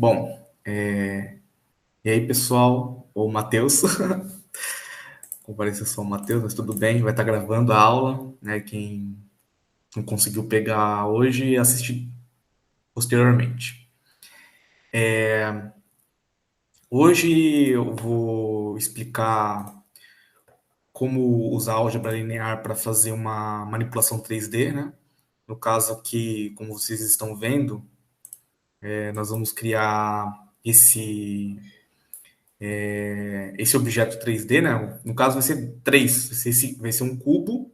Bom, e aí, pessoal? Ou Matheus, compareça só o Matheus, mas tudo bem, vai estar gravando a aula, né? Quem não conseguiu pegar hoje, assistir posteriormente. Hoje eu vou explicar como usar álgebra linear para fazer uma manipulação 3D, né? No caso aqui, como vocês estão vendo, nós vamos criar esse objeto 3D, né? No caso vai ser três, vai ser um cubo,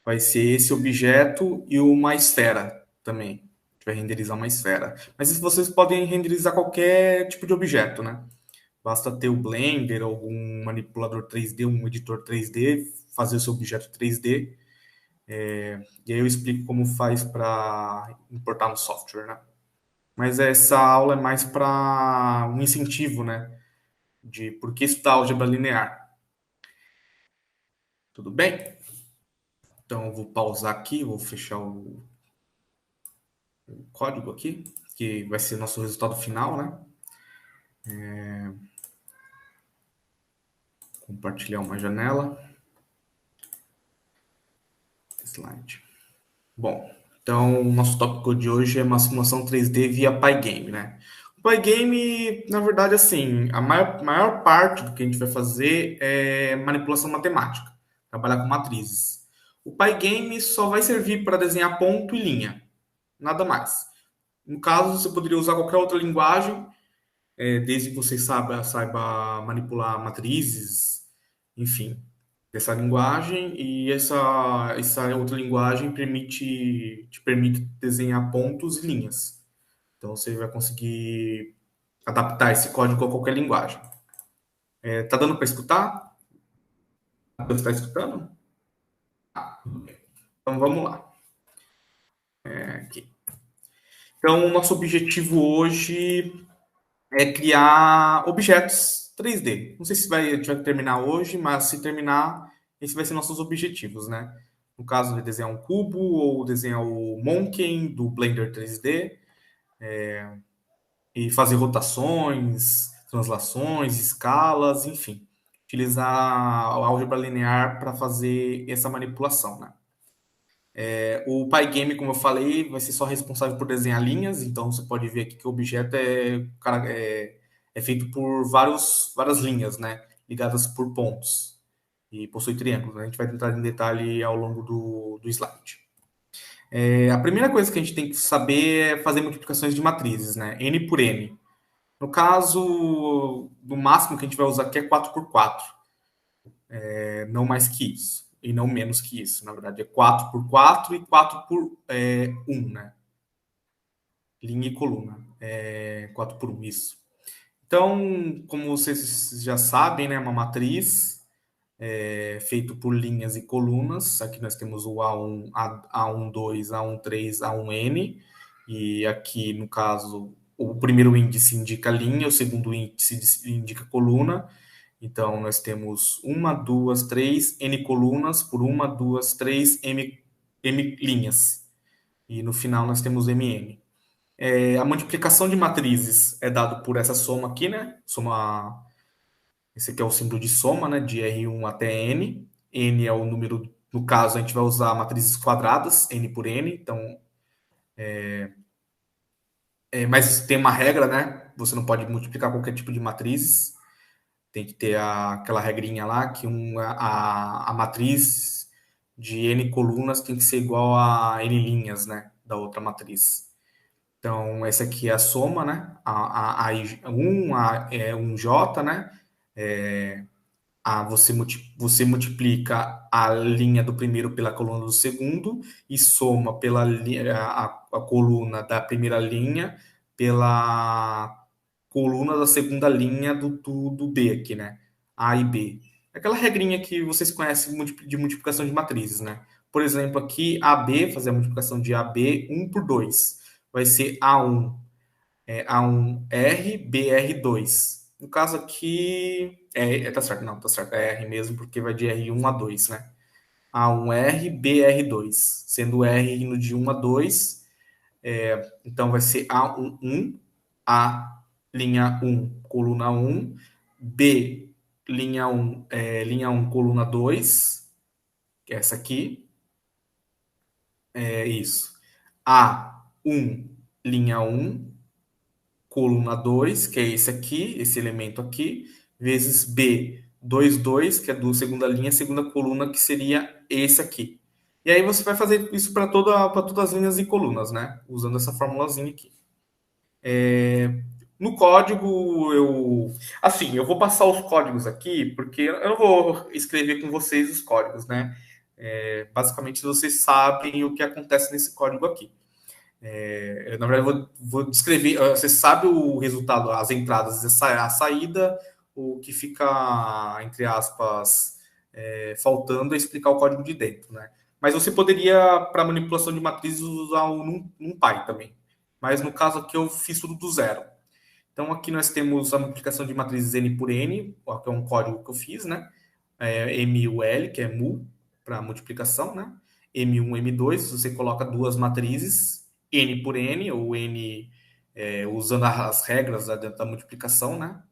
vai ser esse objeto e uma esfera também. A gente vai renderizar uma esfera. Mas vocês podem renderizar qualquer tipo de objeto, né? Basta ter o Blender, algum manipulador 3D, um editor 3D, fazer o seu objeto 3D. E aí eu explico como faz para importar no software, né? Mas essa aula é mais para um incentivo, né? De por que estudar álgebra linear. Tudo bem? Então eu vou pausar aqui, vou fechar o código aqui, que vai ser nosso resultado final, né? Compartilhar uma janela. Slide. Bom, então o nosso tópico de hoje é uma simulação 3D via Pygame, né? O Pygame, na verdade, assim, a maior parte do que a gente vai fazer é manipulação matemática, trabalhar com matrizes. O Pygame só vai servir para desenhar ponto e linha, nada mais. No caso, você poderia usar qualquer outra linguagem, desde que você saiba manipular matrizes, enfim, dessa linguagem, e essa outra linguagem te permite desenhar pontos e linhas. Então você vai conseguir adaptar esse código a qualquer linguagem. Tá dando para escutar? Você está escutando? Então vamos lá. Aqui. Então, o nosso objetivo hoje é criar objetos 3D. Não sei se a gente vai terminar hoje, mas se terminar, esse vai ser nossos objetivos, né? No caso de desenhar um cubo ou desenhar o Monkey do Blender 3D e fazer rotações, translações, escalas, enfim. Utilizar a álgebra linear para fazer essa manipulação, né? O Pygame, como eu falei, vai ser só responsável por desenhar linhas, então você pode ver aqui que o objeto é feito por várias linhas, né? Ligadas por pontos e possui triângulos, né? A gente vai entrar em detalhe ao longo do slide. A primeira coisa que a gente tem que saber é fazer multiplicações de matrizes, né? N por N. No caso, do máximo que a gente vai usar aqui é 4 por 4, não mais que isso. E não menos que isso. Na verdade, é 4 por 4 e 4 por 1, né? Linha e coluna. 4 por 1, isso. Então, como vocês já sabem, né, uma matriz feito por linhas e colunas. Aqui nós temos o A1, A12, A13, A1N. E aqui, no caso, o primeiro índice indica linha, o segundo índice indica coluna. Então, nós temos uma, duas, três, N colunas por uma, duas, três, M linhas. E no final nós temos MN. A multiplicação de matrizes é dado por essa soma aqui, né? Esse aqui é o símbolo de soma, né? De R1 até N. N é o número, no caso, a gente vai usar matrizes quadradas, N por N. Então, mas tem uma regra, né? Você não pode multiplicar qualquer tipo de matrizes. Tem que ter aquela regrinha lá que a matriz de N colunas tem que ser igual a N linhas, né? Da outra matriz. Então, essa aqui é a soma, né? É um J, né? Você multiplica a linha do primeiro pela coluna do segundo e soma a coluna da primeira linha pela coluna da segunda linha do B aqui, né? A e B. Aquela regrinha que vocês conhecem de multiplicação de matrizes, né? Por exemplo, aqui AB, fazer a multiplicação de AB, 1 por 2. Vai ser A1, A1R, BR2. No caso aqui, tá certo, não, tá certo, é R mesmo, porque vai de R1 a 2, né? A1R, BR2, sendo R indo de 1 a 2, então vai ser A11, linha um coluna um, B, linha um coluna 2, que é essa aqui, é isso. A um linha um coluna 2 que é esse aqui, esse elemento aqui, vezes B, 2 que é do segunda linha, segunda coluna, que seria esse aqui. E aí você vai fazer isso para todas as linhas e colunas, né? Usando essa formulazinha aqui. No código, assim, eu vou passar os códigos aqui, porque eu não vou escrever com vocês os códigos, né? Basicamente, vocês sabem o que acontece nesse código aqui. Na verdade, vou descrever. Você sabe o resultado, as entradas, a saída, o que fica, entre aspas, faltando é explicar o código de dentro, né? Mas você poderia, para manipulação de matrizes, usar o NumPy também. Mas no caso aqui, eu fiz tudo do zero. Então, aqui nós temos a multiplicação de matrizes N por N, que é um código que eu fiz, né? MUL, que é mu, para multiplicação, né? M1, M2, você coloca duas matrizes, N por N, ou N usando as regras da multiplicação, né?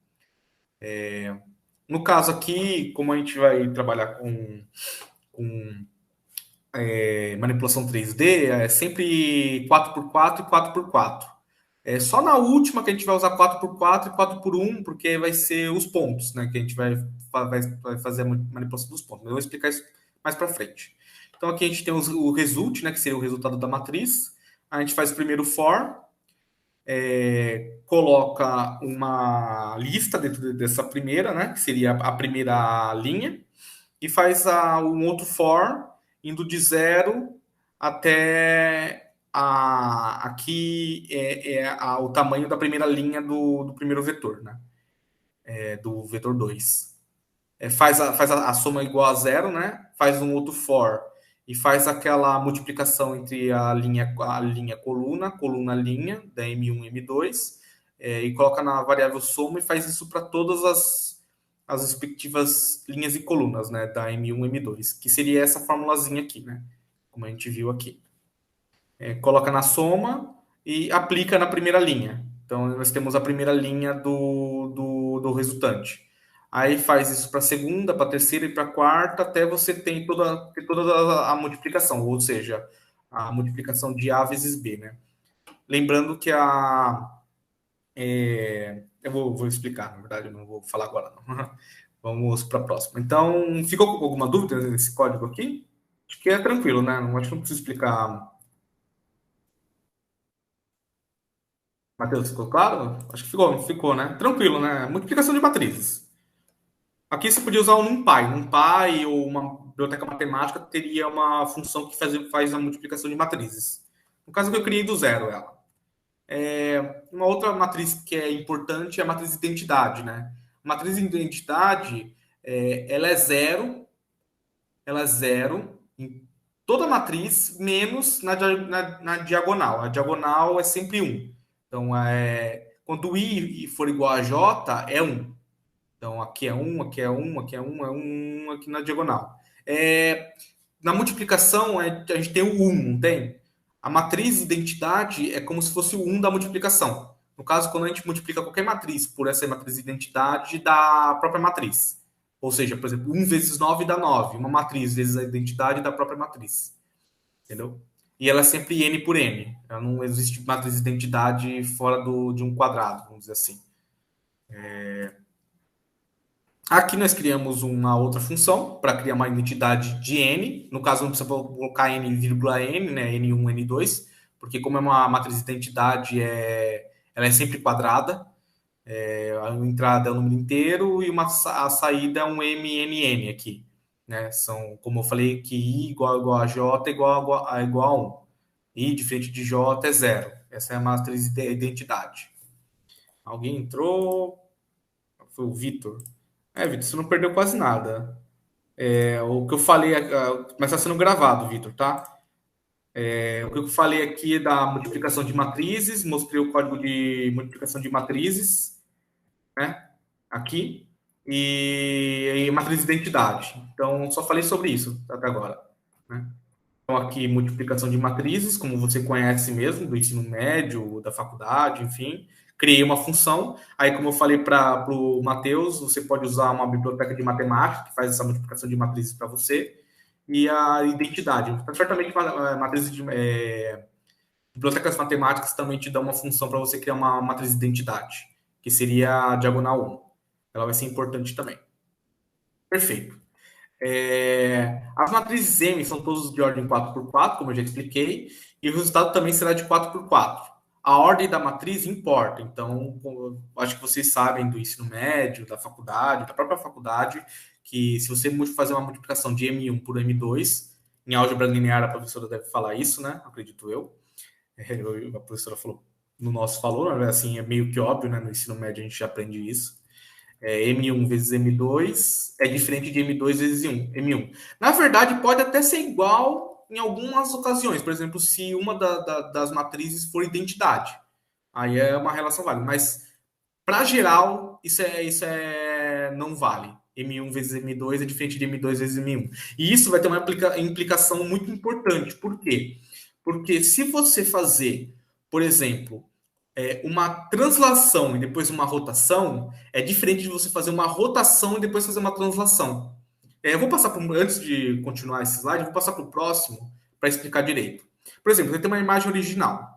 No caso aqui, como a gente vai trabalhar com manipulação 3D, é sempre 4x4 e 4x4. É só na última que a gente vai usar 4x4 e 4x1, porque vai ser os pontos, né? Que a gente vai fazer a manipulação dos pontos. Mas eu vou explicar isso mais para frente. Então aqui a gente tem o result, né? Que seria o resultado da matriz. A gente faz primeiro for, coloca uma lista dentro dessa primeira, né? Que seria a primeira linha. E faz um outro for, indo de 0 até aqui o tamanho da primeira linha do primeiro vetor, né? Do vetor 2. Faz a soma igual a 0, né? Faz um outro for e faz aquela multiplicação entre a linha coluna, linha, da M1 e M2, e coloca na variável soma e faz isso para todas as respectivas linhas e colunas, né? Da M1 e M2, que seria essa formulazinha aqui, né? Como a gente viu aqui. Coloca na soma e aplica na primeira linha. Então, nós temos a primeira linha do resultante. Aí faz isso para a segunda, para a terceira e para a quarta, até você ter toda a multiplicação, ou seja, a multiplicação de A vezes B, né? Lembrando que eu vou explicar, na verdade, eu não vou falar agora, não. Vamos para a próxima. Então, ficou com alguma dúvida nesse código aqui? Acho que é tranquilo, né? Acho que não preciso explicar. Matheus, ficou claro? Acho que ficou, né? Tranquilo, né? Multiplicação de matrizes. Aqui você podia usar o NumPy. NumPy ou uma biblioteca matemática teria uma função que faz a multiplicação de matrizes. No caso que eu criei do zero ela. Uma outra matriz que é importante é a matriz de identidade, né? A matriz de identidade, ela é zero em toda a matriz, menos na diagonal. A diagonal é sempre um. Então, quando I for igual a J, é um. Então, aqui é um, aqui é um, aqui é um, é um, aqui na diagonal. Na multiplicação, a gente tem o 1, não tem? A matriz de identidade é como se fosse o 1 da multiplicação. No caso, quando a gente multiplica qualquer matriz por essa matriz de identidade da própria matriz. Ou seja, por exemplo, 1 vezes 9 dá 9. Uma matriz vezes a identidade da própria matriz. Entendeu? E ela é sempre n por n. Ela não existe matriz de identidade fora de um quadrado, vamos dizer assim. Aqui nós criamos uma outra função para criar uma identidade de n. No caso, não precisa colocar n, vírgula n, né? N1, N2, porque como é uma matriz de identidade, ela é sempre quadrada. A entrada é o número inteiro e a saída é um MNN aqui. Né? São, como eu falei, que I igual a J igual a 1. I diferente de J é 0. Essa é a matriz de identidade. Alguém entrou? Foi o Vitor. Vitor, você não perdeu quase nada. O que eu falei, mas está sendo gravado, Vitor, tá? O que eu falei aqui é da multiplicação de matrizes, mostrei o código de multiplicação de matrizes, né? Aqui. E matriz de identidade. Então, só falei sobre isso até agora. Né? Então, aqui, multiplicação de matrizes, como você conhece mesmo, do ensino médio, da faculdade, enfim. criei uma função, aí como eu falei para o Matheus, você pode usar uma biblioteca de matemática que faz essa multiplicação de matrizes para você, e a identidade. Certamente, matrizes de, bibliotecas matemáticas também te dão uma função para você criar uma matriz de identidade, que seria a diagonal 1. Ela vai ser importante também. Perfeito. As matrizes M são todas de ordem 4x4, como eu já expliquei, e o resultado também será de 4x4. A ordem da matriz importa, então acho que vocês sabem do ensino médio, da faculdade, da própria faculdade, que se você fazer uma multiplicação de M1 por M2, em álgebra linear a professora deve falar isso, né? Acredito eu. A professora falou, no nosso falou, né? Assim, é meio que óbvio, né? No ensino médio a gente já aprende isso. M1 vezes M2 é diferente de M2 vezes M1. Na verdade, pode até ser igual em algumas ocasiões. Por exemplo, se uma das matrizes for identidade. Aí é uma relação válida. Mas, para geral, isso não vale. M1 vezes M2 é diferente de M2 vezes M1. E isso vai ter uma implicação muito importante. Por quê? Porque se você fazer, por exemplo, uma translação e depois uma rotação, é diferente de você fazer uma rotação e depois fazer uma translação. Eu vou passar antes de continuar esse slide, eu vou passar para o próximo para explicar direito. Por exemplo, você tem uma imagem original.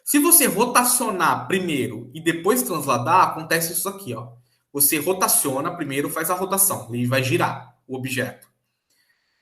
Se você rotacionar primeiro e depois transladar, acontece isso aqui, ó. Você rotaciona primeiro, faz a rotação, ele vai girar o objeto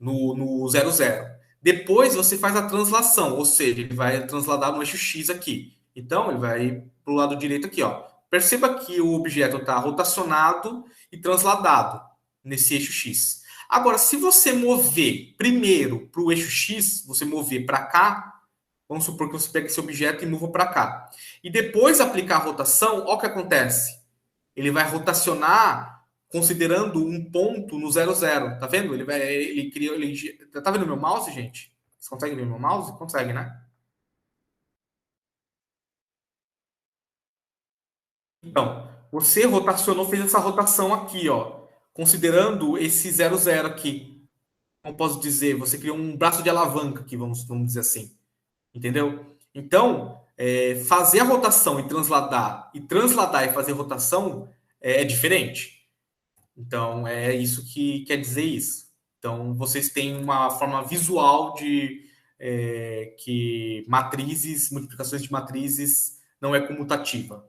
no 0, 0. Depois você faz a translação, ou seja, ele vai transladar no eixo X aqui. Então, ele vai para o lado direito aqui, ó. Perceba que o objeto está rotacionado e transladado nesse eixo X. Agora, se você mover primeiro para o eixo X, você mover para cá, vamos supor que você pega esse objeto e mova para cá. E depois aplicar a rotação, olha o que acontece. Ele vai rotacionar considerando um ponto no 0, 0. Tá vendo? Ele cria. Tá vendo meu mouse, gente? Vocês conseguem ver meu mouse? Consegue, né? Então, você rotacionou, fez essa rotação aqui, ó. Considerando esse 0, 0 aqui. Como posso dizer? Você criou um braço de alavanca aqui, vamos dizer assim. Entendeu? Então, fazer a rotação e transladar e fazer rotação é diferente. Então, é isso que quer dizer isso. Então, vocês têm uma forma visual de que matrizes, multiplicações de matrizes não é comutativa.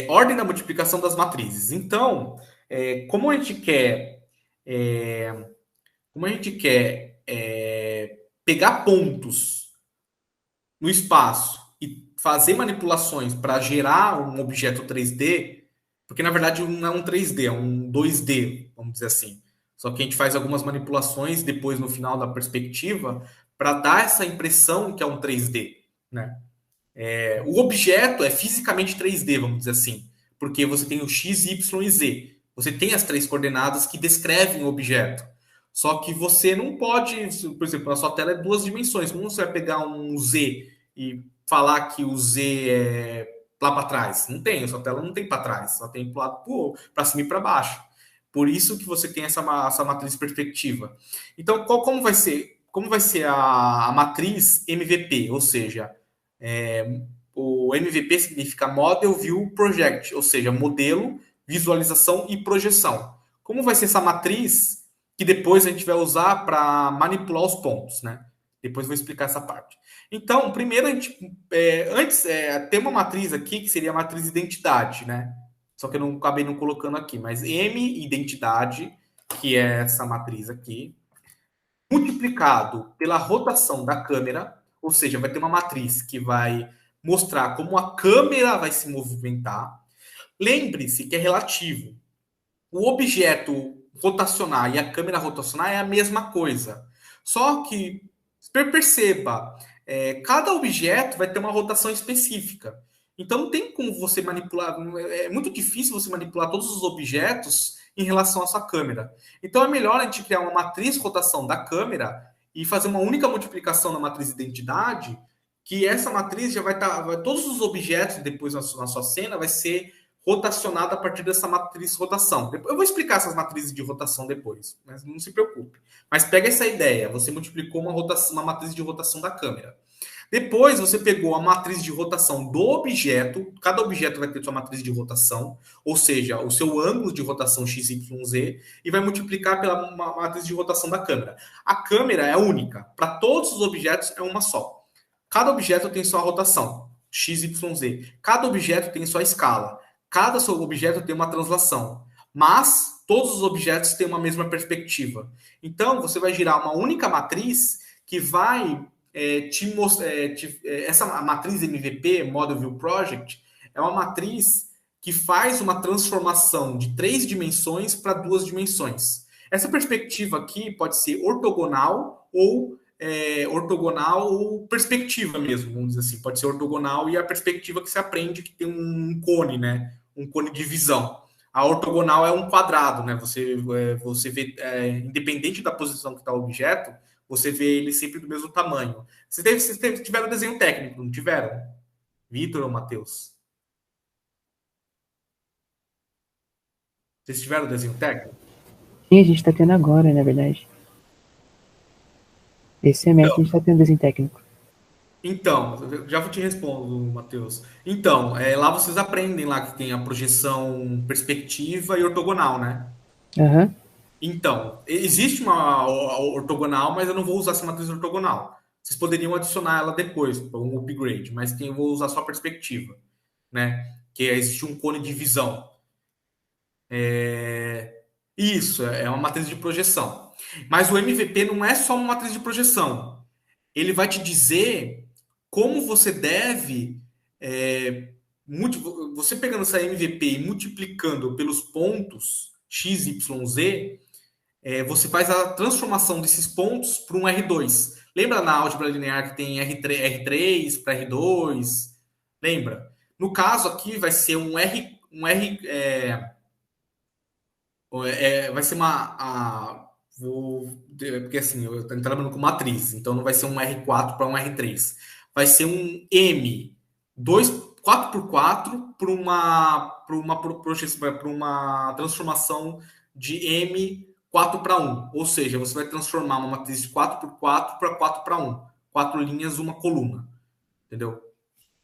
Ordem da multiplicação das matrizes. Então, como a gente quer, pegar pontos no espaço e fazer manipulações para gerar um objeto 3D, porque na verdade não é um 3D, é um 2D, vamos dizer assim. Só que a gente faz algumas manipulações depois no final da perspectiva para dar essa impressão que é um 3D, né? O objeto é fisicamente 3D, vamos dizer assim, porque você tem o x, y e z. Você tem as três coordenadas que descrevem o objeto. Só que você não pode, por exemplo, na sua tela é duas dimensões. Como você vai pegar um z e falar que o z é lá para trás? Não tem, a sua tela não tem para trás, só tem para lado, para cima e para baixo. Por isso que você tem essa matriz perspectiva. Então, como vai ser? Como vai ser a matriz MVP? Ou seja, o MVP significa Model View Project, ou seja, modelo, visualização e projeção. Como vai ser essa matriz que depois a gente vai usar para manipular os pontos, né? Depois vou explicar essa parte. Então, primeiro a gente, tem uma matriz aqui que seria a matriz identidade, né? Só que eu não acabei não colocando aqui, mas M identidade, que é essa matriz aqui, multiplicado pela rotação da câmera, ou seja, vai ter uma matriz que vai mostrar como a câmera vai se movimentar. Lembre-se que é relativo. O objeto rotacionar e a câmera rotacionar é a mesma coisa. Só que, perceba, cada objeto vai ter uma rotação específica. Então não tem como você manipular, é muito difícil você manipular todos os objetos em relação à sua câmera. Então é melhor a gente criar uma matriz rotação da câmera e fazer uma única multiplicação na matriz identidade, que essa matriz já vai estar, todos os objetos depois na sua cena vai ser rotacionada a partir dessa matriz rotação. Eu vou explicar essas matrizes de rotação depois, mas não se preocupe. Mas pega essa ideia, você multiplicou uma matriz de rotação da câmera. Depois você pegou a matriz de rotação do objeto, cada objeto vai ter sua matriz de rotação, ou seja, o seu ângulo de rotação x, y, z, e vai multiplicar pela matriz de rotação da câmera. A câmera é única, para todos os objetos é uma só. Cada objeto tem sua rotação, x, y, z. Cada objeto tem sua escala. Cada seu objeto tem uma translação. Mas todos os objetos têm uma mesma perspectiva. Então, você vai girar uma única matriz que vai essa matriz MVP, Model View Project, é uma matriz que faz uma transformação de 3 dimensões para 2 dimensões. Essa perspectiva aqui pode ser ortogonal ou perspectiva mesmo, vamos dizer assim. Pode ser ortogonal e a perspectiva que se aprende que tem um cone, né? Um cone de visão. A ortogonal é um quadrado, né? Você vê, independente da posição que está o objeto, você vê ele sempre do mesmo tamanho. Vocês tiveram desenho técnico, não tiveram? Vitor ou Matheus? Vocês tiveram desenho técnico? Sim, a gente tá tendo agora, na verdade. Esse semestre a gente tá tendo desenho técnico. Então, já te respondo, Matheus. Então, lá vocês aprendem lá que tem a projeção perspectiva e ortogonal, né? Aham. Então, existe uma ortogonal, mas eu não vou usar essa matriz ortogonal. Vocês poderiam adicionar ela depois, para um upgrade, mas eu vou usar só a perspectiva, né? Que existe um cone de visão. Isso, é uma matriz de projeção. Mas o MVP não é só uma matriz de projeção. Ele vai te dizer como você deve. Você pegando essa MVP e multiplicando pelos pontos x, y, z, você faz a transformação desses pontos para um R2. Lembra na álgebra linear que tem R3 para R2? Lembra? No caso aqui vai ser vai ser porque assim, eu estou trabalhando com matriz, então não vai ser um R4 para um R3. Vai ser um M 4x4 para uma transformação de M 4:1. Ou seja, você vai transformar uma matriz de 4x4 para 4:1. 4 linhas, uma coluna. Entendeu?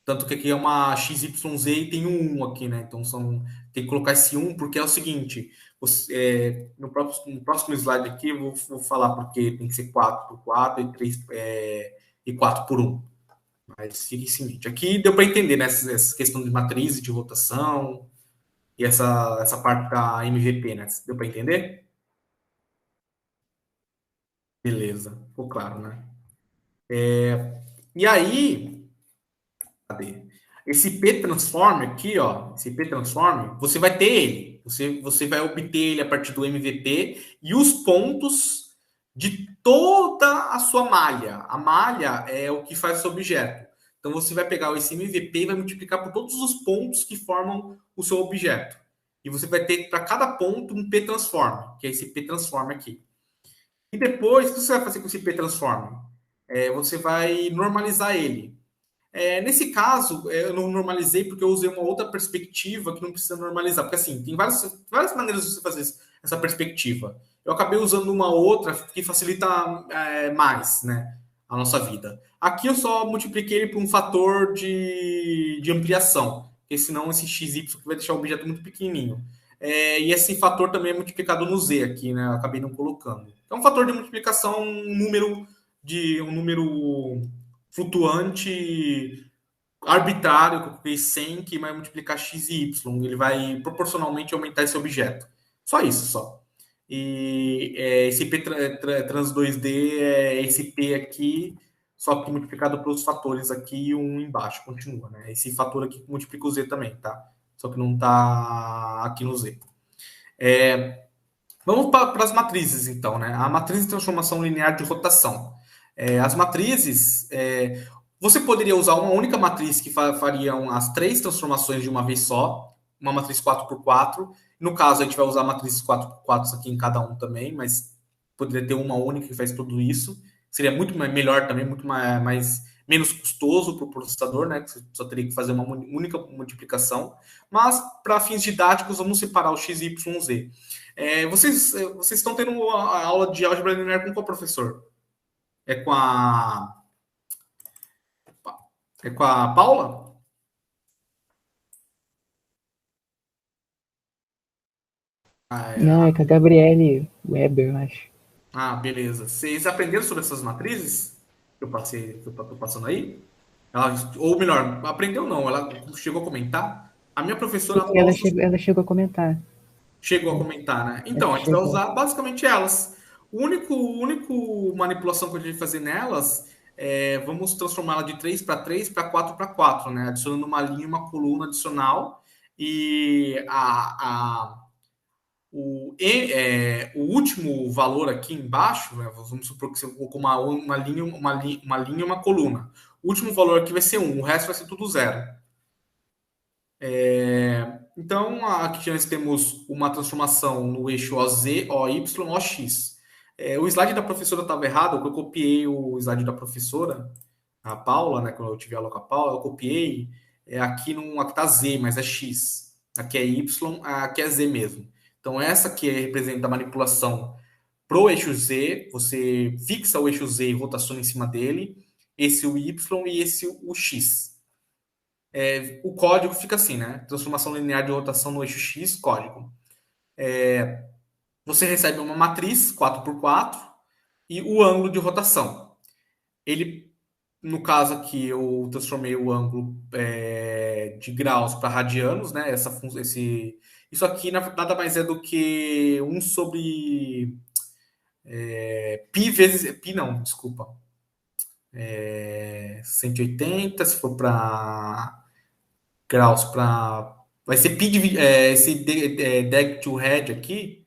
Tanto que aqui é uma XYZ e tem um 1 aqui, né? Então tem que colocar esse 1 porque é o seguinte: no próximo slide aqui eu vou falar porque tem que ser 4x4 e 4x1. Mas fique seguinte. Aqui deu para entender, né? Essa questão de matriz, de rotação e essa parte da MVP, né? Deu para entender? Beleza, ficou claro, né? E aí, cadê? Esse P-Transform aqui, ó, esse P-Transform, você vai ter ele. Você vai obter ele a partir do MVP e os pontos de toda a sua malha. A malha é o que faz o seu objeto. Então você vai pegar esse MVP e vai multiplicar por todos os pontos que formam o seu objeto. E você vai ter para cada ponto um P-Transform, que é esse P-Transform aqui. E depois, o que você vai fazer com esse P-Transform? Você vai normalizar ele. Nesse caso, eu não normalizei porque eu usei uma outra perspectiva que não precisa normalizar. Porque, assim, tem várias maneiras de você fazer essa perspectiva. Eu acabei usando uma outra que facilita mais, né, a nossa vida. Aqui eu só multipliquei ele por um fator de ampliação, porque senão esse XY vai deixar o objeto muito pequenininho. E esse fator também é multiplicado no Z aqui, né? Eu acabei não colocando. Então, um fator de multiplicação, um número flutuante arbitrário, que eu coloquei 100, que vai multiplicar x e y. Ele vai proporcionalmente aumentar esse objeto. Só isso, só. E esse P trans 2D é esse P aqui, só que multiplicado pelos fatores aqui e um embaixo, continua, né? Esse fator aqui multiplica o Z também, tá? Só que não está aqui no Z. Vamos para as matrizes, então, né? A matriz de transformação linear de rotação. As matrizes, você poderia usar uma única matriz que faria as 3 transformações de uma vez só, uma matriz 4x4. No caso, a gente vai usar matrizes 4x4 aqui em cada um também, mas poderia ter uma única que faz tudo isso. Seria muito melhor também, muito menos custoso para o processador, né? Que você só teria que fazer uma única multiplicação. Mas, para fins didáticos, vamos separar o x, y, z. Vocês estão tendo uma aula de álgebra linear com qual professor? É com a É com a Paula? Ah, Não, é com a Gabriele Weber, eu acho. beleza. Vocês aprenderam sobre essas matrizes que eu passei, que eu tô passando aí? Ela, ou melhor, aprendeu não, ela chegou a comentar. A minha Sim, professora mostra, ela chegou a comentar. chegou a É, comentar, né? acho Então, a que gente vai chegou. usar basicamente elas. O único manipulação que a gente vai fazer nelas vamos transformá-la de 3 para 3 para 4 para 4, né? Adicionando uma linha e uma coluna adicional. E o último valor aqui embaixo, né, vamos supor que você colocou uma linha e uma coluna. O último valor aqui vai ser 1, o resto vai ser tudo zero. Então, aqui nós temos uma transformação no eixo OZ, OY, OX. O slide da professora estava errado, eu copiei o slide da professora, a Paula, né, quando eu tive aula com a Paula, eu copiei aqui está Z, mas é X. Aqui é Y, aqui é Z mesmo. Então, essa aqui representa a manipulação pro eixo Z, você fixa o eixo Z e rotaciona em cima dele, esse o Y e esse o X. O código fica assim, né? Transformação linear de rotação no eixo X, código. Você recebe uma matriz 4x4 e o ângulo de rotação. Ele, no caso aqui, eu transformei o ângulo de graus para radianos, né? Isso aqui nada mais é do que 1 sobre pi vezes. Pi não, desculpa. 180, se for para graus para. Vai ser pi esse deck to head aqui,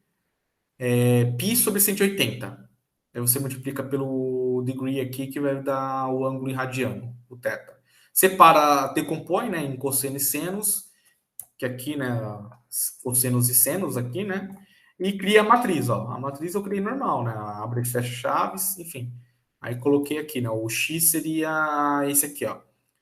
pi sobre 180. Aí você multiplica pelo degree aqui, que vai dar o ângulo em radiano, o θ. Separa, decompõe, né, em cossenos e senos, que aqui, né, cossenos e senos aqui, né, e cria a matriz, ó. A matriz eu criei normal, né, abre e fecha chaves, enfim. Aí coloquei aqui, né, o x seria esse aqui, ó.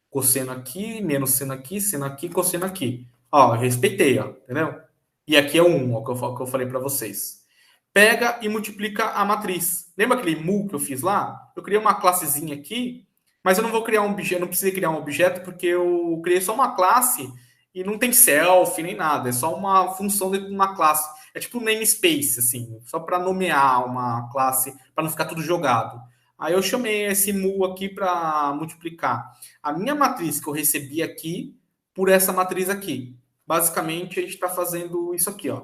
Cosseno aqui, menos seno aqui, cosseno aqui. Ó, eu respeitei, ó, entendeu? E aqui é o 1, ó, que eu falei para vocês. Pega e multiplica a matriz. Lembra aquele mu que eu fiz lá? Eu criei uma classezinha aqui, mas eu não vou criar um objeto, não precisei criar um objeto porque eu criei só uma classe e não tem self nem nada, é só uma função dentro de uma classe. É tipo um namespace, assim, só para nomear uma classe, para não ficar tudo jogado. Aí eu chamei esse mu aqui para multiplicar a minha matriz que eu recebi aqui por essa matriz aqui. Basicamente, a gente está fazendo isso aqui, ó,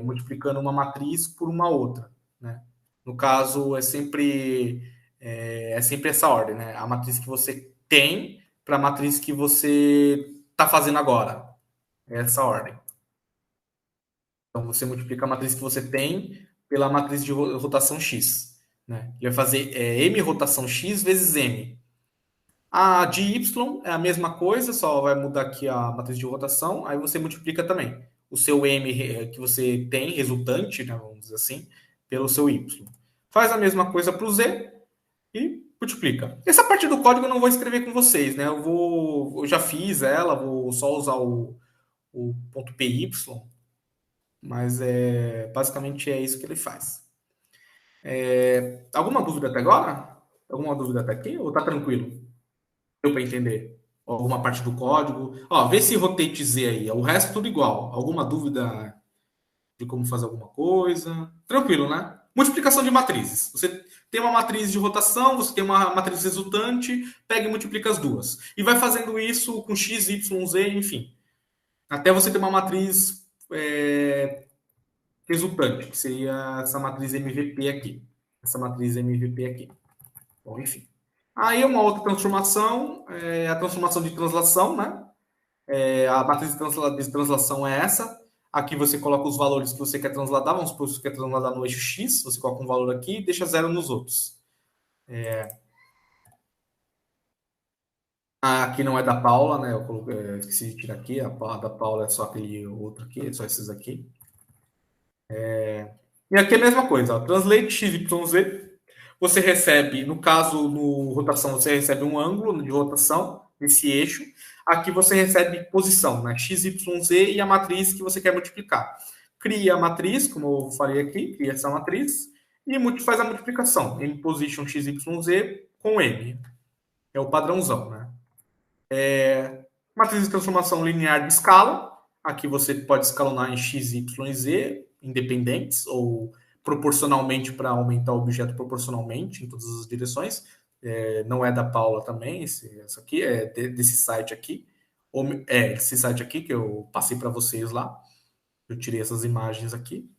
multiplicando uma matriz por uma outra, né? No caso, é sempre essa ordem, né? A matriz que você tem para a matriz que você está fazendo agora. É essa ordem. Então, você multiplica a matriz que você tem pela matriz de rotação x. Né? E vai fazer m rotação x vezes m. A de y é a mesma coisa, só vai mudar aqui a matriz de rotação, aí você multiplica também o seu m que você tem, resultante, né, vamos dizer assim, pelo seu y. Faz a mesma coisa para o z e multiplica. Essa parte do código eu não vou escrever com vocês, né? Eu já fiz ela, vou só usar o ponto .py, mas basicamente é isso que ele faz. Alguma dúvida até agora? Alguma dúvida até aqui? Ou tá tranquilo? Deu para entender? Alguma parte do código? Ó, vê esse rotate Z aí. O resto tudo igual. Alguma dúvida de como fazer alguma coisa? Tranquilo, né? Multiplicação de matrizes. Você tem uma matriz de rotação, você tem uma matriz resultante, pega e multiplica as duas. E vai fazendo isso com x, y, z, enfim. Até você ter uma matriz resultante, que seria essa matriz MVP aqui. Essa matriz MVP aqui. Bom, enfim. Aí uma outra transformação, a transformação de translação, né? A matriz de translação é essa. Aqui você coloca os valores que você quer transladar. Vamos supor que você quer transladar no eixo X. Você coloca um valor aqui e deixa zero nos outros. Aqui não é da Paula, né? Esqueci de tirar aqui. A da Paula é só aquele outro aqui, é só esses aqui. E aqui é a mesma coisa. Ó, translate XYZ. Você recebe, no caso, no rotação, você recebe um ângulo de rotação nesse eixo. Aqui você recebe posição, né? X, Y, Z e a matriz que você quer multiplicar. Cria a matriz, como eu falei aqui, cria essa matriz e faz a multiplicação. M position X, Y, Z com M. É o padrãozão, né? Matriz de transformação linear de escala. Aqui você pode escalonar em x, y e z, independentes, ou proporcionalmente para aumentar o objeto proporcionalmente em todas as direções. Não é da Paula também, essa aqui, é desse site aqui. Esse site aqui que eu passei para vocês lá. Eu tirei essas imagens aqui.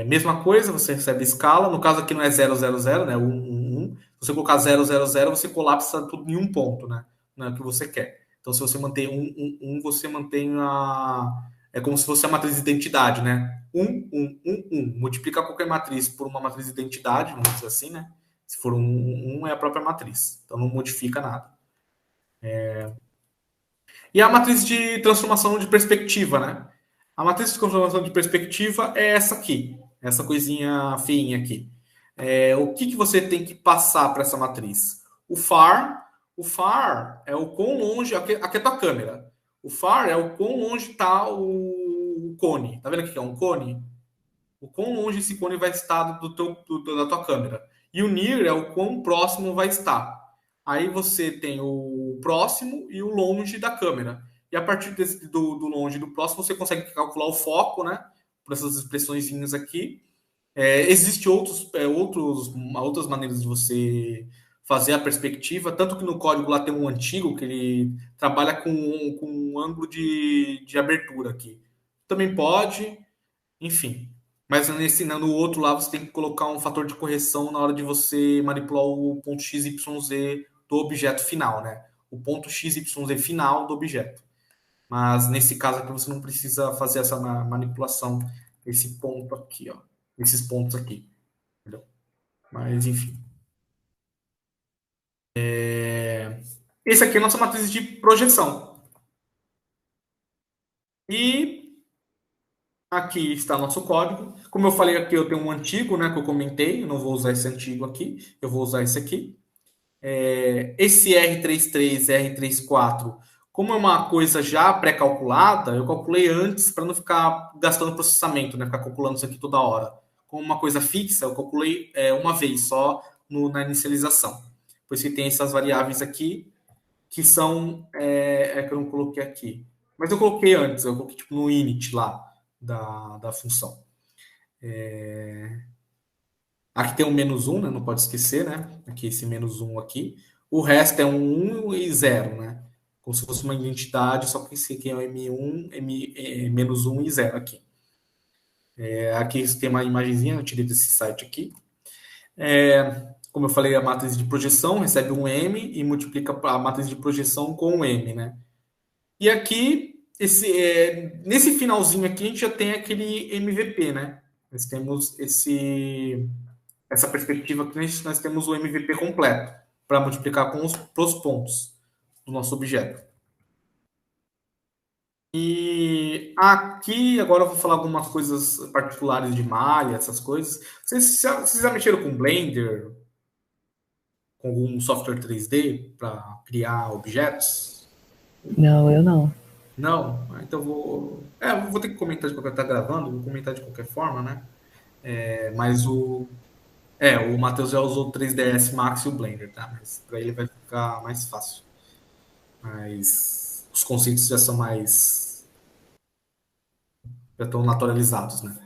Mesma coisa, você recebe escala. No caso aqui não é 0, 0, 0, né? 1, 1, 1. Se você colocar 0, 0, 0, você colapsa tudo em um ponto, né? Não é o que você quer. Então, se você mantém 1, 1, 1, você mantém a... É como se fosse a matriz de identidade, né? 1, 1, 1, 1. Multiplica qualquer matriz por uma matriz de identidade, vamos dizer assim, né? Se for 1, 1, 1, é a própria matriz. Então, não modifica nada. E a matriz de transformação de perspectiva, né? A matriz de transformação de perspectiva é essa aqui, essa coisinha feinha aqui. O que você tem que passar para essa matriz? O far é o quão longe, aqui é a tua câmera. O far é o quão longe está o cone. Tá vendo aqui que é um cone? O quão longe esse cone vai estar da tua câmera. E o near é o quão próximo vai estar. Aí você tem o próximo e o longe da câmera. E a partir do longe e do próximo, você consegue calcular o foco, né? Por essas expressõezinhas aqui. Existem outras maneiras de você fazer a perspectiva, tanto que no código lá tem um antigo que ele trabalha com um ângulo de abertura aqui. Também pode, enfim. Mas no outro lá você tem que colocar um fator de correção na hora de você manipular o ponto XYZ do objeto final, né? O ponto XYZ final do objeto. Mas nesse caso aqui você não precisa fazer essa manipulação desse ponto aqui, ó. Esses pontos aqui. Entendeu? Mas enfim. Esse aqui é a nossa matriz de projeção. E aqui está nosso código. Como eu falei aqui, eu tenho um antigo, né, que eu comentei. Eu não vou usar esse antigo aqui. Eu vou usar esse aqui. Esse R33, R34, como é uma coisa já pré-calculada, eu calculei antes para não ficar gastando processamento, né? Ficar calculando isso aqui toda hora. Como uma coisa fixa, eu calculei uma vez só na inicialização. Por isso que tem essas variáveis aqui, que são... que eu não coloquei aqui. Mas eu coloquei antes, eu coloquei tipo, no init lá da função. Aqui tem um menos 1, né? Não pode esquecer, né? Aqui esse menos 1 aqui. O resto é um 1 e 0, né? Como se fosse uma identidade, só que esse aqui é o M1, menos 1 e 0 aqui. Aqui tem uma imagenzinha, eu tirei desse site aqui. Como eu falei, a matriz de projeção recebe um M e multiplica a matriz de projeção com um M, né? E aqui, nesse finalzinho aqui, a gente já tem aquele MVP, né? Nós temos essa perspectiva que nós temos o MVP completo para multiplicar com os pontos do nosso objeto. E aqui, agora eu vou falar algumas coisas particulares de malha, essas coisas. Vocês já mexeram com Blender? Com algum software 3D para criar objetos? Não, eu não. Não? Então eu vou ter que comentar de qualquer... Tá gravando? Vou comentar de qualquer forma, né? Mas o Matheus já usou o 3ds Max e o Blender, tá? Mas para ele vai ficar mais fácil. Mas os conceitos já são já estão naturalizados, né?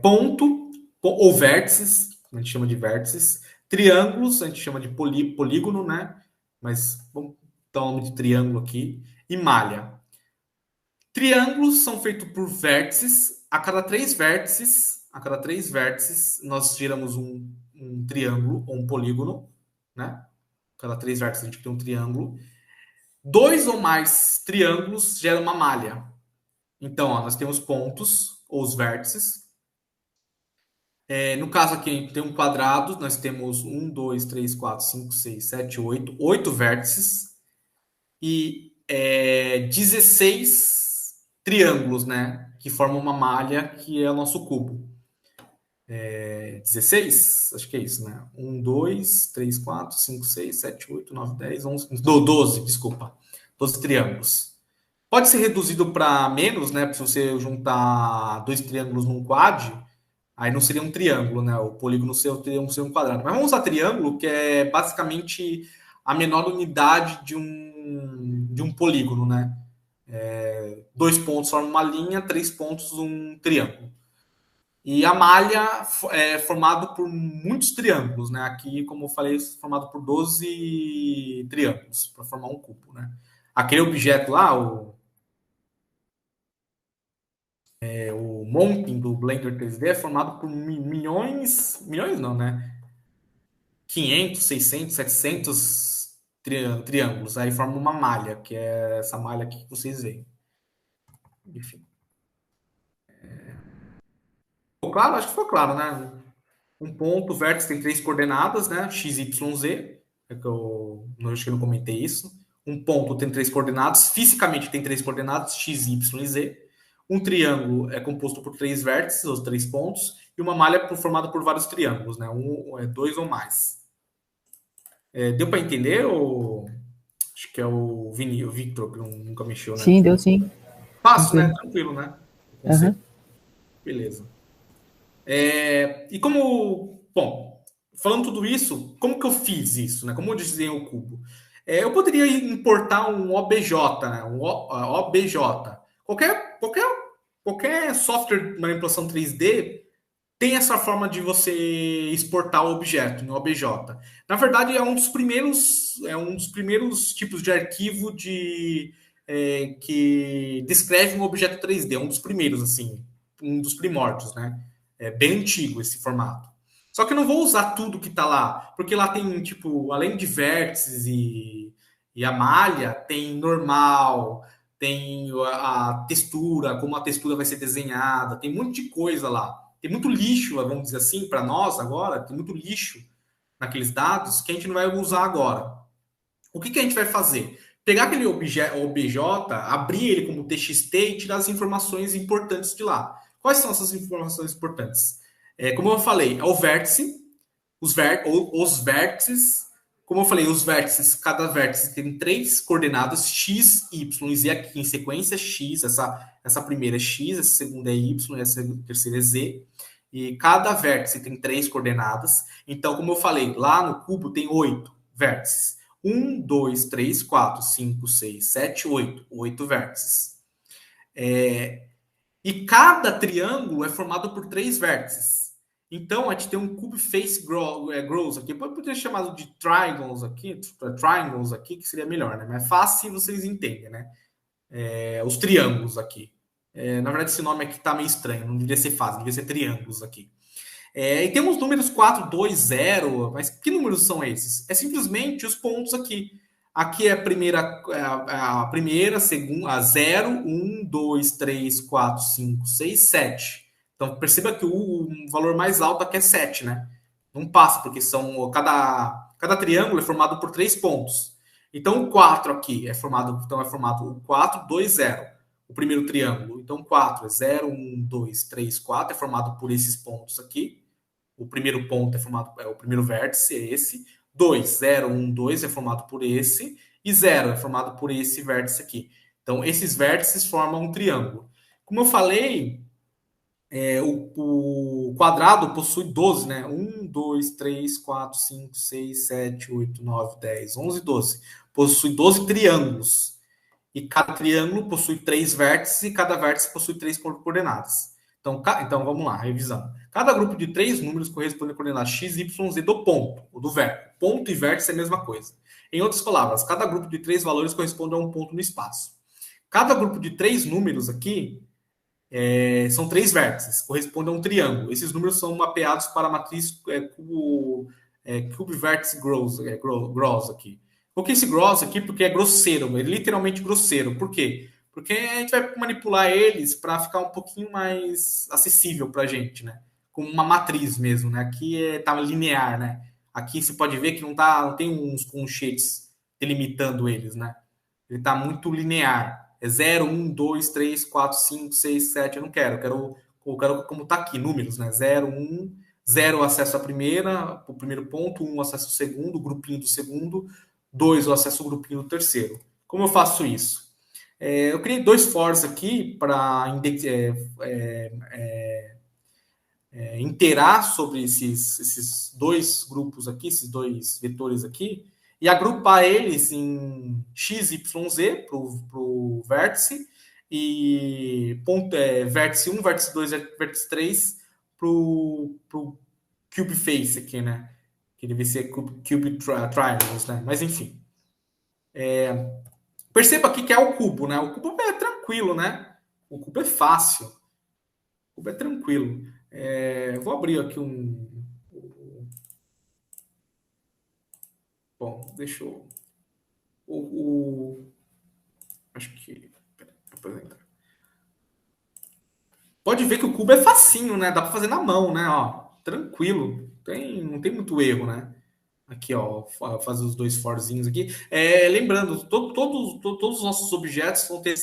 Ponto ou vértices, a gente chama de vértices. Triângulos, a gente chama de polígono, né? Mas vamos dar o nome de triângulo aqui. E malha. Triângulos são feitos por vértices. A cada três vértices, nós geramos um triângulo ou um polígono, né? A cada três vértices a gente cria um triângulo. 2 ou mais triângulos geram uma malha. Então, nós temos pontos, ou os vértices. No caso aqui, tem um quadrado, nós temos 1, 2, 3, 4, 5, 6, 7, 8. 8 vértices. E 16 triângulos, né? Que formam uma malha, que é o nosso cubo. 16? Acho que é isso, né? 1, 2, 3, 4, 5, 6, 7, 8, 9, 10, 11... 12, desculpa. 12 triângulos. Pode ser reduzido para menos, né? Se você juntar dois triângulos num quad, aí não seria um triângulo, né? O polígono seria um quadrado. Mas vamos usar triângulo, que é basicamente a menor unidade de um polígono, né? 2 pontos formam uma linha, 3 pontos um triângulo. E a malha é formada por muitos triângulos, né? Aqui, como eu falei, é formado por 12 triângulos para formar um cubo, né? Aquele objeto lá, o mounting do Blender 3D é formado por milhões não, né? 500, 600, 700 triângulos. Aí forma uma malha, que é essa malha aqui que vocês veem. Enfim. Ficou claro? Acho que ficou claro, né? Um ponto, o vértice tem 3 coordenadas, né? X, Y, Z. Acho que eu não comentei isso. Um ponto tem 3 coordenadas. Fisicamente tem 3 coordenadas, X, Y e Z. Um triângulo é composto por 3 vértices, os 3 pontos. E uma malha formada por vários triângulos, né? 2 ou mais. Deu para entender? Acho que é o Victor, que nunca mexeu, né? Sim, deu sim. Fácil, né? Tranquilo. Tranquilo, né? O Aham. conceito. Beleza. E como... Bom, falando tudo isso, como que eu fiz isso, né? Como eu desenhei o cubo? Eu poderia importar um OBJ, né? Um OBJ. Qualquer software de manipulação 3D tem essa forma de você exportar o objeto no OBJ. Na verdade, é um dos primeiros tipos de arquivo que descreve um objeto 3D. É um dos primeiros, assim, um dos primórdios, né? É bem antigo esse formato. Só que eu não vou usar tudo que está lá, porque lá tem, tipo, além de vértices e a malha, tem normal, tem a textura, como a textura vai ser desenhada, tem um monte de coisa lá. Tem muito lixo, vamos dizer assim, para nós agora, tem muito lixo naqueles dados que a gente não vai usar agora. O que a gente vai fazer? Pegar aquele OBJ, abrir ele como TXT e tirar as informações importantes de lá. Quais são essas informações importantes? Como eu falei, é o vértice, os vértices. Como eu falei, os vértices, cada vértice tem 3 coordenadas, x, y e z aqui em sequência, x, essa primeira é x, essa segunda é y, essa terceira é z. E cada vértice tem 3 coordenadas. Então, como eu falei, lá no cubo tem 8 vértices. 1, 2, 3, 4, 5, 6, 7, 8. 8 vértices. E cada triângulo é formado por 3 vértices. Então, a gente tem um cube face grows aqui. Pode ter chamado de triangles aqui, que seria melhor, né? Mas é fácil vocês entendem, né? Os triângulos aqui. Na verdade, esse nome aqui tá meio estranho. Não deveria ser fácil, deveria ser triângulos aqui. E tem uns números 4, 2, 0, mas que números são esses? É simplesmente os pontos aqui. Aqui é a primeira, segunda, a 0, 1, 2, 3, 4, 5, 6, 7. Então perceba que o valor mais alto aqui é 7, né? Não passa, porque cada triângulo é formado por 3 pontos. Então o 4 aqui é formado o 4, 2, 0. O primeiro triângulo. Então 4 é 0, 1, 2, 3, 4, é formado por esses pontos aqui. O primeiro ponto o primeiro vértice, é esse. 2, 0, 1, 2 é formado por esse. E 0 é formado por esse vértice aqui. Então, esses vértices formam um triângulo. Como eu falei, o quadrado possui 12, né? 1, 2, 3, 4, 5, 6, 7, 8, 9, 10, 11, 12. Possui 12 triângulos. E cada triângulo possui 3 vértices e cada vértice possui 3 coordenadas. Então vamos lá, revisando. Cada grupo de 3 números corresponde a coordenadas x, y, z do ponto, ou do vértice. Ponto e vértice é a mesma coisa. Em outras palavras, cada grupo de 3 valores corresponde a um ponto no espaço. Cada grupo de 3 números aqui são 3 vértices, corresponde a um triângulo. Esses números são mapeados para a matriz cube vértice gross aqui. Coloquei esse gross aqui porque é grosseiro, é literalmente grosseiro. Por quê? Porque a gente vai manipular eles para ficar um pouquinho mais acessível para a gente, né? Como uma matriz mesmo, né? Aqui tá linear, né? Aqui você pode ver que não tem uns conchetes delimitando eles, né? Ele está muito linear. É 0, 1, 2, 3, 4, 5, 6, 7. Eu não quero. Eu quero como está aqui, números, né? 0, 1, 0 acesso à primeira, o primeiro ponto, 1 acesso ao segundo, o grupinho do segundo, 2 o acesso ao grupinho do terceiro. Como eu faço isso? Eu criei 2 fors aqui para interar sobre esses 2 grupos aqui, esses 2 vetores aqui, e agrupar eles em x, y, z para o vértice, e vértice 1, vértice 2, vértice 3 para o cube face aqui, né? Que deve ser cube triangles, né? Mas enfim. Perceba aqui que é o cubo, né? O cubo é tranquilo, né? O cubo é fácil. O cubo é tranquilo. Vou abrir aqui Bom, deixa eu... Acho que... Peraí, apresentar. Pode ver que o cubo é facinho, né? Dá para fazer na mão, né? Ó, tranquilo. Não tem muito erro, né? Aqui, ó, fazer os dois forzinhos aqui. Lembrando, todos os nossos objetos vão ter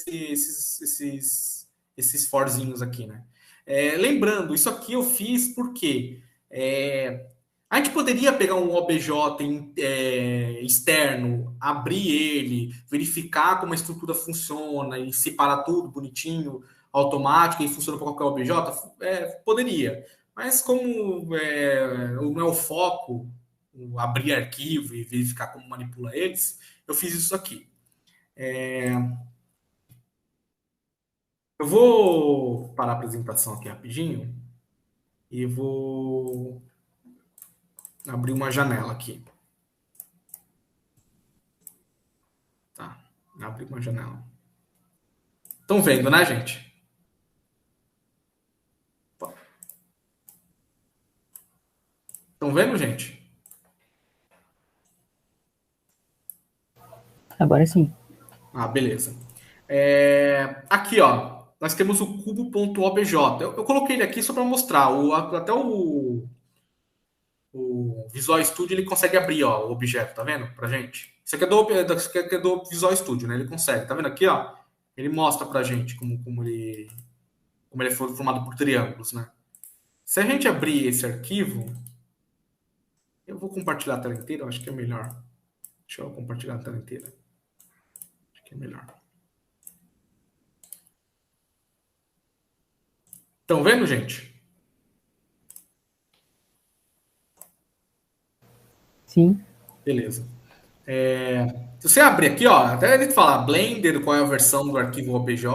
esses forzinhos aqui, né? Lembrando, isso aqui eu fiz porque a gente poderia pegar um OBJ externo, abrir ele, verificar como a estrutura funciona e separar tudo bonitinho, automático e funciona para qualquer OBJ? Poderia. Mas como não é o foco, abrir arquivo e verificar como manipula eles, eu fiz isso aqui. Eu vou parar a apresentação aqui rapidinho e vou abrir uma janela aqui. Tá, abrir uma janela. Estão vendo, né, gente? Estão vendo, gente? Agora sim. Beleza. Aqui, ó, nós temos o cubo.obj. Eu coloquei ele aqui só para mostrar. Até o Visual Studio ele consegue abrir, ó, o objeto, tá vendo? Pra gente. Isso aqui é do Visual Studio, né? Ele consegue. Tá vendo aqui, ó? Ele mostra pra gente como ele foi formado por triângulos, né? Se a gente abrir esse arquivo, eu vou compartilhar a tela inteira, eu acho que é melhor. Deixa eu compartilhar a tela inteira. Acho que é melhor. Estão vendo, gente? Sim. Beleza. Se você abrir aqui, ó, até ele fala Blender, qual é a versão do arquivo OBJ,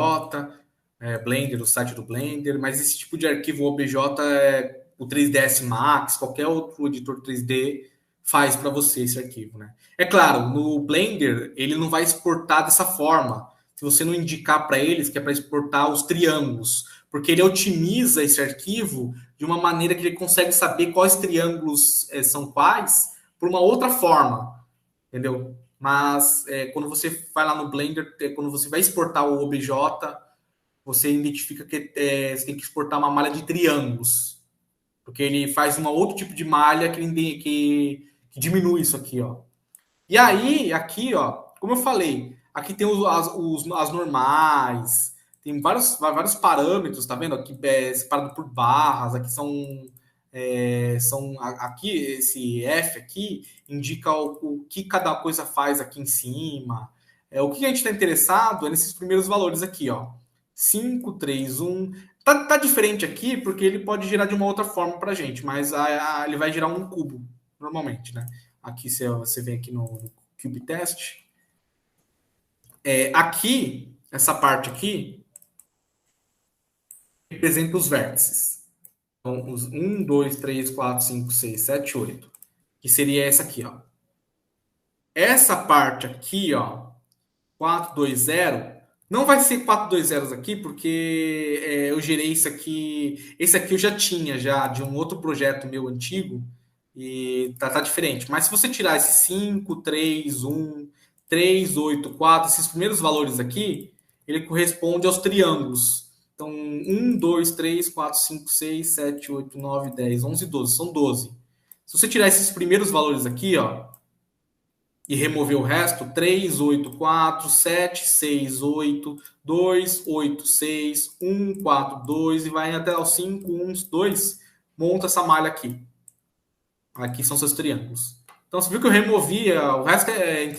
Blender, o site do Blender, mas esse tipo de arquivo OBJ é o 3ds Max, qualquer outro editor 3D faz para você esse arquivo, né? É claro, no Blender ele não vai exportar dessa forma, se você não indicar para eles que é para exportar os triângulos, porque ele otimiza esse arquivo de uma maneira que ele consegue saber quais triângulos são quais por uma outra forma, entendeu? Mas quando você vai lá no Blender, quando você vai exportar o OBJ, você identifica que você tem que exportar uma malha de triângulos, porque ele faz um outro tipo de malha que diminui isso aqui, ó. E aí, aqui, ó, como eu falei, aqui tem as normais, tem vários parâmetros, tá vendo? Aqui separado por barras, aqui aqui esse F aqui indica o que cada coisa faz aqui em cima. O que a gente está interessado é nesses primeiros valores aqui, ó. 5, 3, 1. Tá diferente aqui porque ele pode girar de uma outra forma para a gente, mas ele vai girar um cubo, normalmente, né? Aqui você vem aqui no Cube Test. Aqui, essa parte aqui, representa os vértices. Então, os 1, 2, 3, 4, 5, 6, 7, 8. Que seria essa aqui, ó. Essa parte aqui, ó, 4, 2, 0, não vai ser 4, 2, 0 aqui, porque eu gerei isso aqui. Esse aqui eu já tinha, já, de um outro projeto meu antigo, e tá diferente. Mas se você tirar esse 5, 3, 1, 3, 8, 4, esses primeiros valores aqui, ele corresponde aos triângulos. Então, 1, 2, 3, 4, 5, 6, 7, 8, 9, 10, 11, 12. São 12. Se você tirar esses primeiros valores aqui, ó, e remover o resto, 3, 8, 4, 7, 6, 8, 2, 8, 6, 1, 4, 2, e vai até o 5, 1, 2, monta essa malha aqui. Aqui são seus triângulos. Então, você viu que eu removi, o resto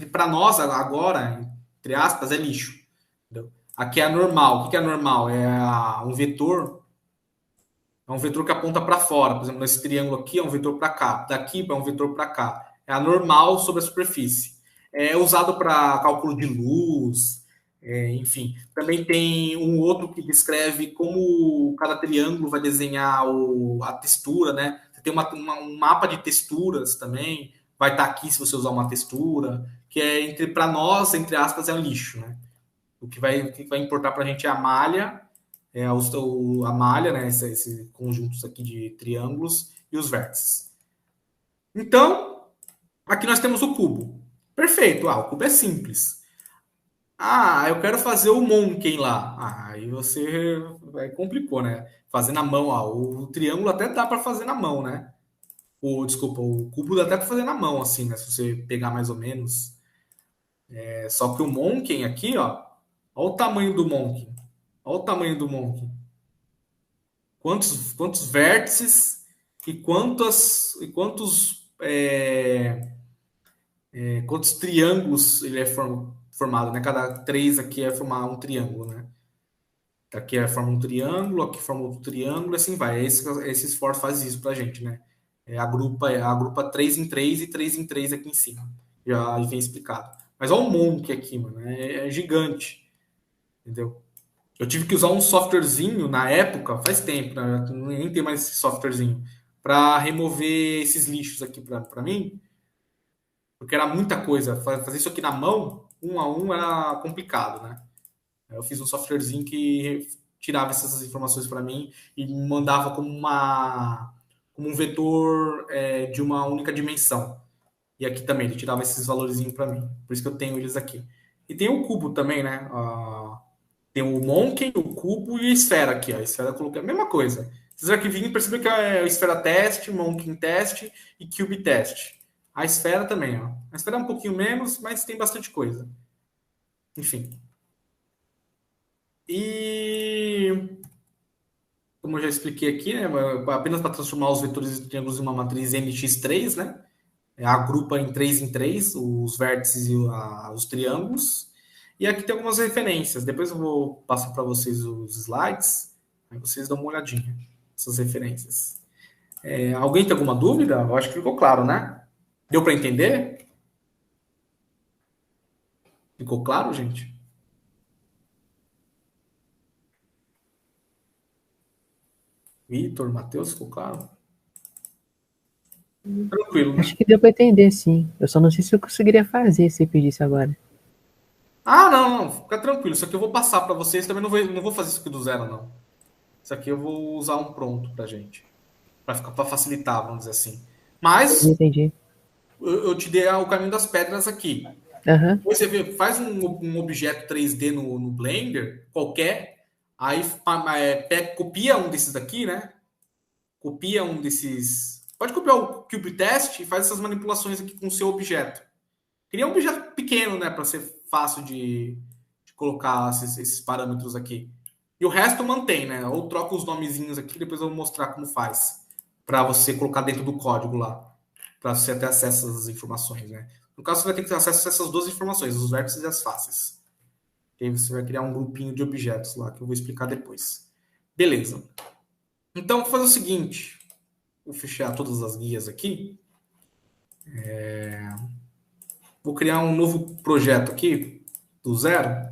para nós agora, entre aspas, é lixo. Entendeu? Aqui é a normal. O que é normal? Um vetor. É um vetor que aponta para fora. Por exemplo, nesse triângulo aqui é um vetor para cá. Daqui é um vetor para cá. É a normal sobre a superfície. É usado para cálculo de luz, enfim. Também tem um outro que descreve como cada triângulo vai desenhar a textura, né? Tem um mapa de texturas também, vai estar aqui se você usar uma textura, que para nós, entre aspas, é um lixo, né? O que vai importar para a gente é a malha, a malha, né? Esses conjuntos aqui de triângulos e os vértices. Então, aqui nós temos o cubo. Perfeito, o cubo é simples. Eu quero fazer o Monkey lá. Aí você complicou, né? Fazer na mão, o triângulo até dá para fazer na mão, né? Desculpa, o cubo dá até para fazer na mão, assim, né? Se você pegar mais ou menos. Só que o Monkey aqui, olha o tamanho do Monkey. Olha o tamanho do Monkey. Quantos vértices e quantos triângulos ele é formado, né? Cada três aqui é formar um triângulo, né? Aqui forma um triângulo, aqui forma outro triângulo, e assim vai. Esse esforço faz isso pra gente, né? Agrupa 3 em 3 e 3 em 3 aqui em cima. Já vem explicado. Mas olha o Monk aqui, mano. É gigante. Entendeu? Eu tive que usar um softwarezinho na época, faz tempo, né? Nem tem mais esse softwarezinho, para remover esses lixos aqui para mim, porque era muita coisa. Fazer isso aqui na mão, um a um, era complicado, né? Eu fiz um softwarezinho que tirava essas informações para mim e me mandava como um vetor de uma única dimensão. E aqui também ele tirava esses valorzinhos para mim. Por isso que eu tenho eles aqui. E tem o cubo também, né? Tem o Monkey, o cubo e a esfera aqui. A esfera eu coloquei a mesma coisa. Esses arquivinhos percebem que é a esfera teste, Monkey teste e cube teste. A esfera também, ó. A esfera é um pouquinho menos, mas tem bastante coisa. Enfim. E como eu já expliquei aqui, né, apenas para transformar os vetores de triângulos em uma matriz NX3, né? Agrupa em 3 os vértices e os triângulos. E aqui tem algumas referências. Depois eu vou passar para vocês os slides, aí vocês dão uma olhadinha essas referências. Alguém tem alguma dúvida? Eu acho que ficou claro, né? Deu para entender? Ficou claro, gente? Vitor, Matheus, ficou claro? Tranquilo, né? Acho que deu pra entender, sim. Eu só não sei se eu conseguiria fazer se pedisse agora. Não, fica tranquilo. Isso aqui eu vou passar para vocês. Também não vou fazer isso aqui do zero, não. Isso aqui eu vou usar um pronto para gente, para facilitar, vamos dizer assim. Entendi, Mas entendi. eu te dei o caminho das pedras aqui. Aham. Depois você faz um objeto 3D no Blender, qualquer, aí copia um desses daqui, né? Copia um desses. Pode copiar o Cube Test e faz essas manipulações aqui com o seu objeto. Cria um objeto pequeno, né? Para ser fácil de colocar esses parâmetros aqui. E o resto mantém, né? Ou troca os nomezinhos aqui, depois eu vou mostrar como faz. Para você colocar dentro do código lá. Para você ter acesso às informações, né? No caso, você vai ter que ter acesso a essas duas informações, os vértices e as faces. E aí você vai criar um grupinho de objetos lá, que eu vou explicar depois. Beleza. Então, vou fazer o seguinte. Vou fechar todas as guias aqui. Vou criar um novo projeto aqui, do zero.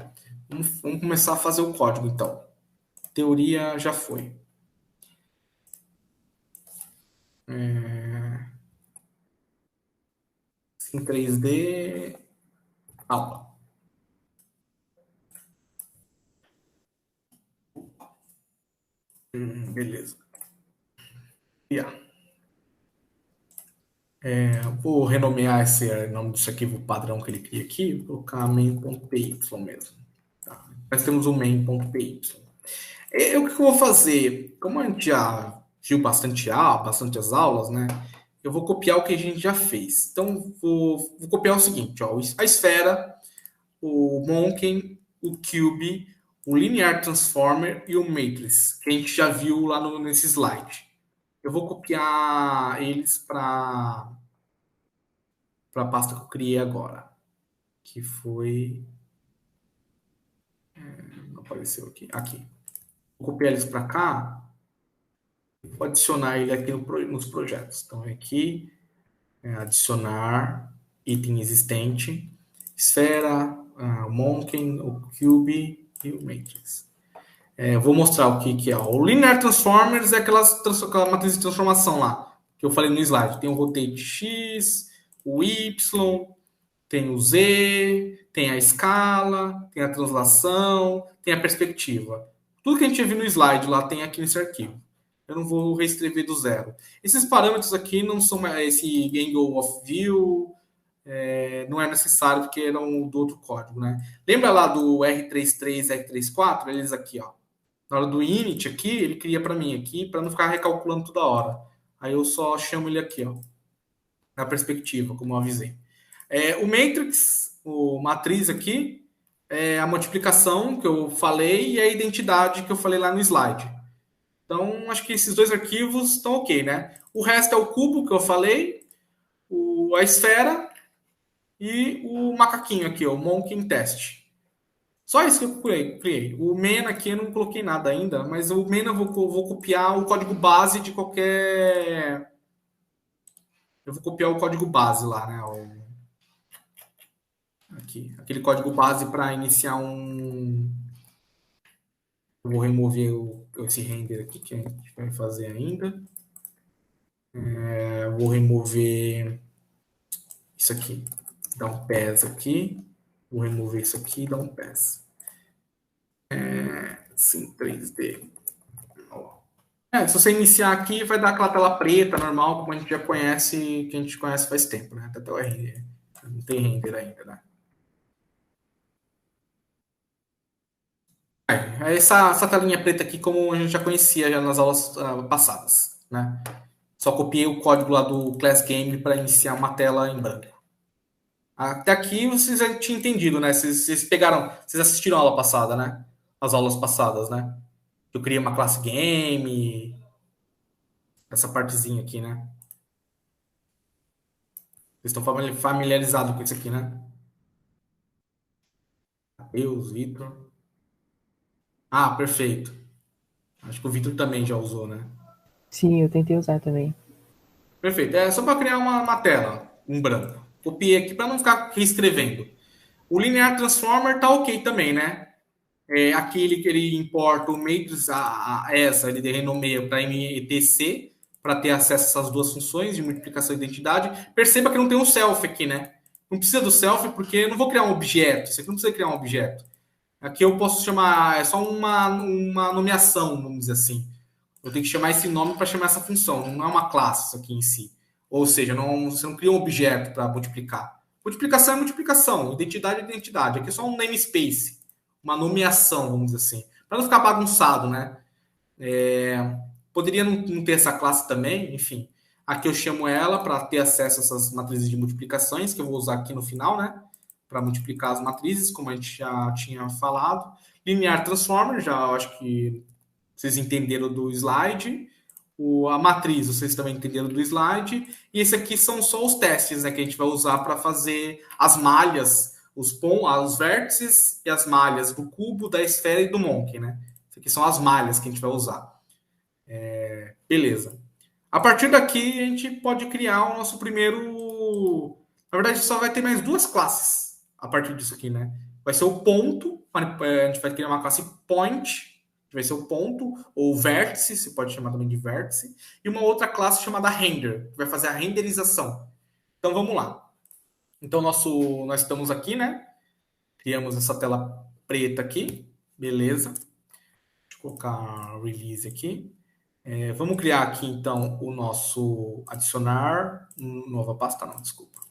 Vamos começar a fazer o código, então. Teoria já foi. Em 3D, aula. Beleza. Yeah. Vou renomear esse nome disso aqui, o padrão que ele cria aqui, vou colocar main.py mesmo. Tá? Nós temos o main.py. O que eu vou fazer? Como a gente já viu bastante as aulas, né? Eu vou copiar o que a gente já fez. Então, vou copiar o seguinte, ó, a esfera, o Monkey, o Cube, o Linear Transformer e o Matrix, que a gente já viu lá nesse slide. Eu vou copiar eles para a pasta que eu criei agora, que foi... Não apareceu aqui. Aqui. Vou copiar eles para cá, vou adicionar ele aqui nos projetos. Então, aqui, adicionar item existente. esfera, o Monken, o Cube e o Matrix. Vou mostrar o que é. O Linear Transformers é aquela matriz de transformação lá, que eu falei no slide. Tem o Rotate X, o Y, tem o Z, tem a escala, tem a translação, tem a perspectiva. Tudo que a gente viu no slide lá tem aqui nesse arquivo. Eu não vou reescrever do zero. Esses parâmetros aqui não são esse angle of view, não é necessário porque eram do outro código, né? Lembra lá do R33, R34? Eles aqui, ó. Na hora do init aqui, ele cria para mim aqui, para não ficar recalculando toda hora. Aí eu só chamo ele aqui, ó, na perspectiva, como eu avisei. O matrix, o matriz aqui, é a multiplicação que eu falei e a identidade que eu falei lá no slide. Então, acho que esses dois arquivos estão ok, né? O resto é o cubo que eu falei, a esfera e o macaquinho aqui, o Monkey Test. Só isso que eu criei. O MENA aqui eu não coloquei nada ainda, mas o MENA eu vou copiar o código base de qualquer... Eu vou copiar o código base lá, né? Aqui, aquele código base para iniciar um... Eu vou remover esse render aqui que a gente vai fazer ainda. Vou remover isso aqui. Dar um pass aqui. Vou remover isso aqui e dar um pass. Sim, 3D. Se você iniciar aqui, vai dar aquela tela preta normal, como a gente já conhece, que a gente conhece faz tempo, né? Até o render. Não tem render ainda, né? Essa telinha preta aqui, como a gente já conhecia já nas aulas passadas, né? Só copiei o código lá do Class Game para iniciar uma tela em branco. Até aqui vocês já tinham entendido, né? Vocês assistiram a aula passada, né? As aulas passadas, né? Eu criei uma classe game, essa partezinha aqui, né? Vocês estão familiarizados com isso aqui, né? Deus, Vitor. Perfeito. Acho que o Vitor também já usou, né? Sim, eu tentei usar também. Perfeito. É só para criar uma tela em branco. Copiei aqui para não ficar reescrevendo. O Linear Transformer tá ok também, né? Aquele que ele importa o matrix, ele renomeia para METC, para ter acesso a essas duas funções de multiplicação e identidade. Perceba que não tem um self aqui, né? Não precisa do self porque eu não vou criar um objeto. Isso aqui não precisa criar um objeto. Aqui eu posso chamar, é só uma nomeação, vamos dizer assim. Eu tenho que chamar esse nome para chamar essa função. Não é uma classe isso aqui em si. Ou seja, você não cria um objeto para multiplicar. Multiplicação é multiplicação. Identidade é identidade. Aqui é só um namespace. Uma nomeação, vamos dizer assim. Para não ficar bagunçado, né? Poderia não ter essa classe também, enfim. Aqui eu chamo ela para ter acesso a essas matrizes de multiplicações, que eu vou usar aqui no final, né? Para multiplicar as matrizes, como a gente já tinha falado. Linear Transformer, já acho que vocês entenderam do slide. A matriz, vocês também entenderam do slide. E esse aqui são só os testes, né, que a gente vai usar para fazer as malhas, os vértices e as malhas do cubo, da esfera e do Monkey, né? Isso aqui são as malhas que a gente vai usar. Beleza. A partir daqui, a gente pode criar o nosso primeiro... Na verdade, só vai ter mais duas classes a partir disso aqui, né? Vai ser o ponto, a gente vai criar uma classe point, que vai ser o ponto, ou vértice, você pode chamar também de vértice, e uma outra classe chamada render, que vai fazer a renderização. Então, vamos lá. Então, nós estamos aqui, né? Criamos essa tela preta aqui, beleza. Deixa eu colocar release aqui. Vamos criar aqui, então, o nosso adicionar nova pasta, não, desculpa.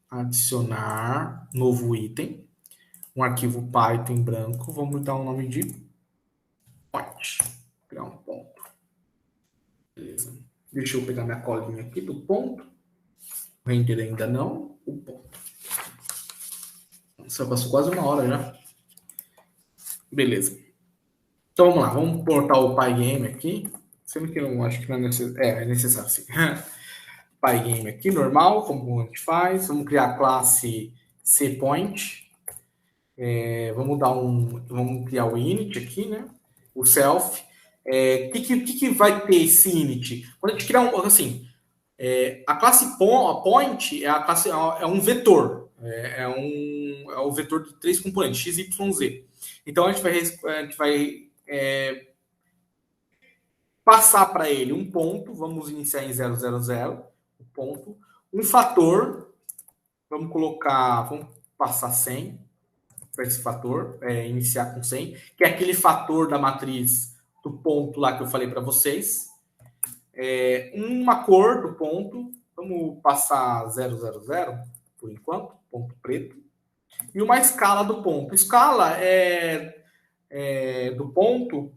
Adicionar novo item, um arquivo Python em branco, vamos dar o nome de point, criar um ponto. Beleza. Deixa eu pegar minha colinha aqui do ponto. Render ainda não, o ponto. Isso passou quase uma hora já. Beleza. Então vamos lá, vamos portar o Pygame aqui. Sendo que eu acho que não é necessário. É necessário sim. Pygame aqui, normal, como a gente faz. Vamos criar a classe cPoint. Vamos criar o init aqui, né? O self. O que vai ter esse init? Quando a gente criar assim, A classe point é um vetor. É o vetor de 3 componentes, x, y, z. Então, a gente vai passar para ele um ponto, vamos iniciar em 0, 0, 0, um ponto, um fator, vamos passar 100 para esse fator, iniciar com 100, que é aquele fator da matriz do ponto lá que eu falei para vocês. Uma cor do ponto, vamos passar 0, 0, 0, por enquanto, ponto preto. E uma escala do ponto. Escala do ponto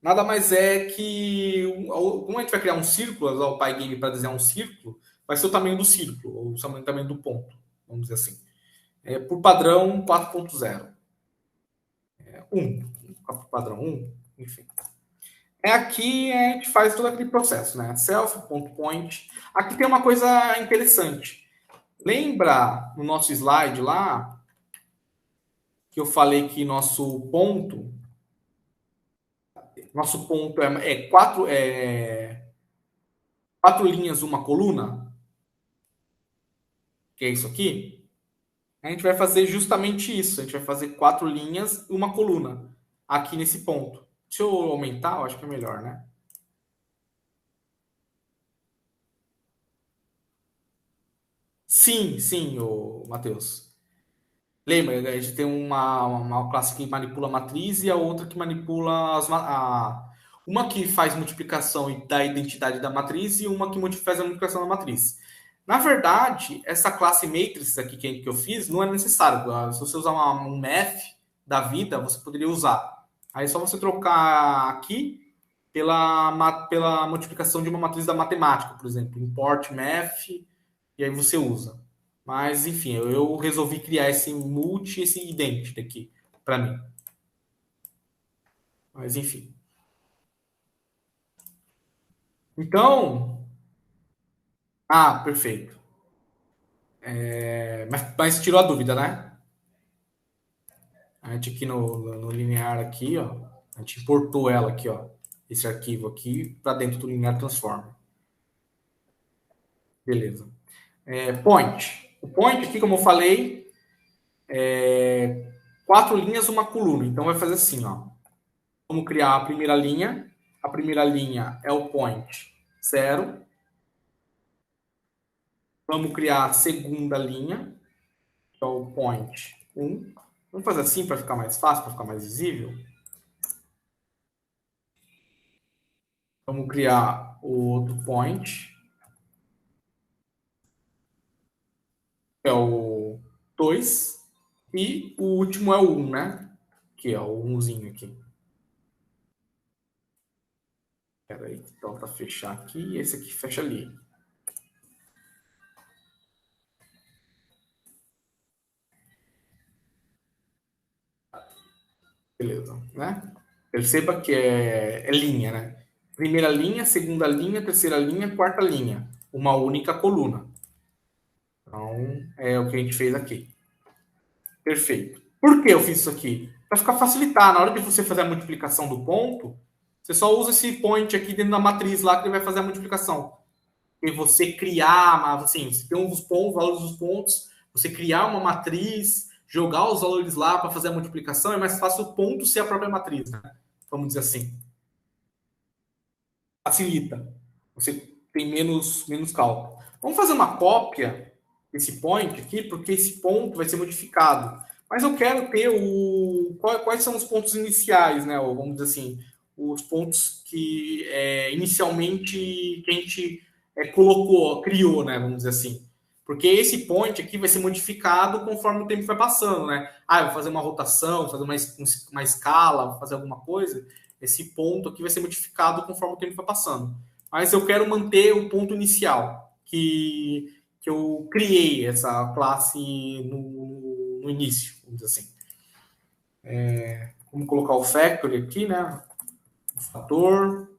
nada mais é que, como a gente vai criar um círculo, usar o Pygame para desenhar um círculo, vai ser o tamanho do círculo, ou o tamanho do ponto, vamos dizer assim. Por padrão 4.0. 1. Por padrão 1, enfim. Aqui a gente faz todo aquele processo, né? Self.point. Aqui tem uma coisa interessante. Lembra no nosso slide lá que eu falei que nosso ponto é quatro linhas, uma coluna? Que é isso aqui? A gente vai fazer justamente isso. A gente vai fazer 4 linhas e uma coluna aqui nesse ponto. Deixa eu aumentar, eu acho que é melhor, né? Sim, Matheus. Lembra, a gente tem uma classe que manipula a matriz e a outra que manipula uma que faz multiplicação e dá a identidade da matriz e uma que faz a multiplicação da matriz. Na verdade, essa classe matrix aqui que eu fiz não é necessário. Se você usar um math da vida, você poderia usar. Aí é só você trocar aqui pela multiplicação de uma matriz da matemática, por exemplo, import math, e aí você usa. Mas, enfim, eu resolvi criar esse multi, esse ident aqui, para mim. Mas, enfim. Então... perfeito. Mas tirou a dúvida, né? A gente aqui no linear aqui, ó, a gente importou ela aqui, ó, esse arquivo aqui para dentro do linear transform. Beleza. Point. O point aqui, como eu falei, 4 linhas, uma coluna. Então vai fazer assim, ó. Vamos criar a primeira linha. A primeira linha é o point 0. Vamos criar a segunda linha, que é o point 1. Vamos fazer assim para ficar mais fácil, para ficar mais visível. Vamos criar o outro point, que é o 2. E o último é o 1, né? Que é o 1zinho aqui. Espera aí, então para fechar aqui, e esse aqui fecha ali. Beleza, né? Perceba que é linha, né? Primeira linha, segunda linha, terceira linha, quarta linha. Uma única coluna. Então, é o que a gente fez aqui. Perfeito. Por que eu fiz isso aqui? Para ficar facilitar. Na hora de você fazer a multiplicação do ponto, você só usa esse point aqui dentro da matriz lá que ele vai fazer a multiplicação. E você criar, assim, você tem os pontos, valores dos pontos, você criar uma matriz, jogar os valores lá para fazer a multiplicação, é mais fácil o ponto ser a própria matriz, né? Vamos dizer assim. Facilita. Você tem menos cálculo. Vamos fazer uma cópia desse point aqui, porque esse ponto vai ser modificado. Mas eu quero ter quais são os pontos iniciais, né? Ou, vamos dizer assim, os pontos que inicialmente que a gente criou, né? Vamos dizer assim. Porque esse point aqui vai ser modificado conforme o tempo vai passando, né? Eu vou fazer uma rotação, fazer uma escala, vou fazer alguma coisa. Esse ponto aqui vai ser modificado conforme o tempo vai passando. Mas eu quero manter o ponto inicial, que eu criei essa classe no início, vamos dizer assim. Vamos colocar o factory aqui, né? O fator.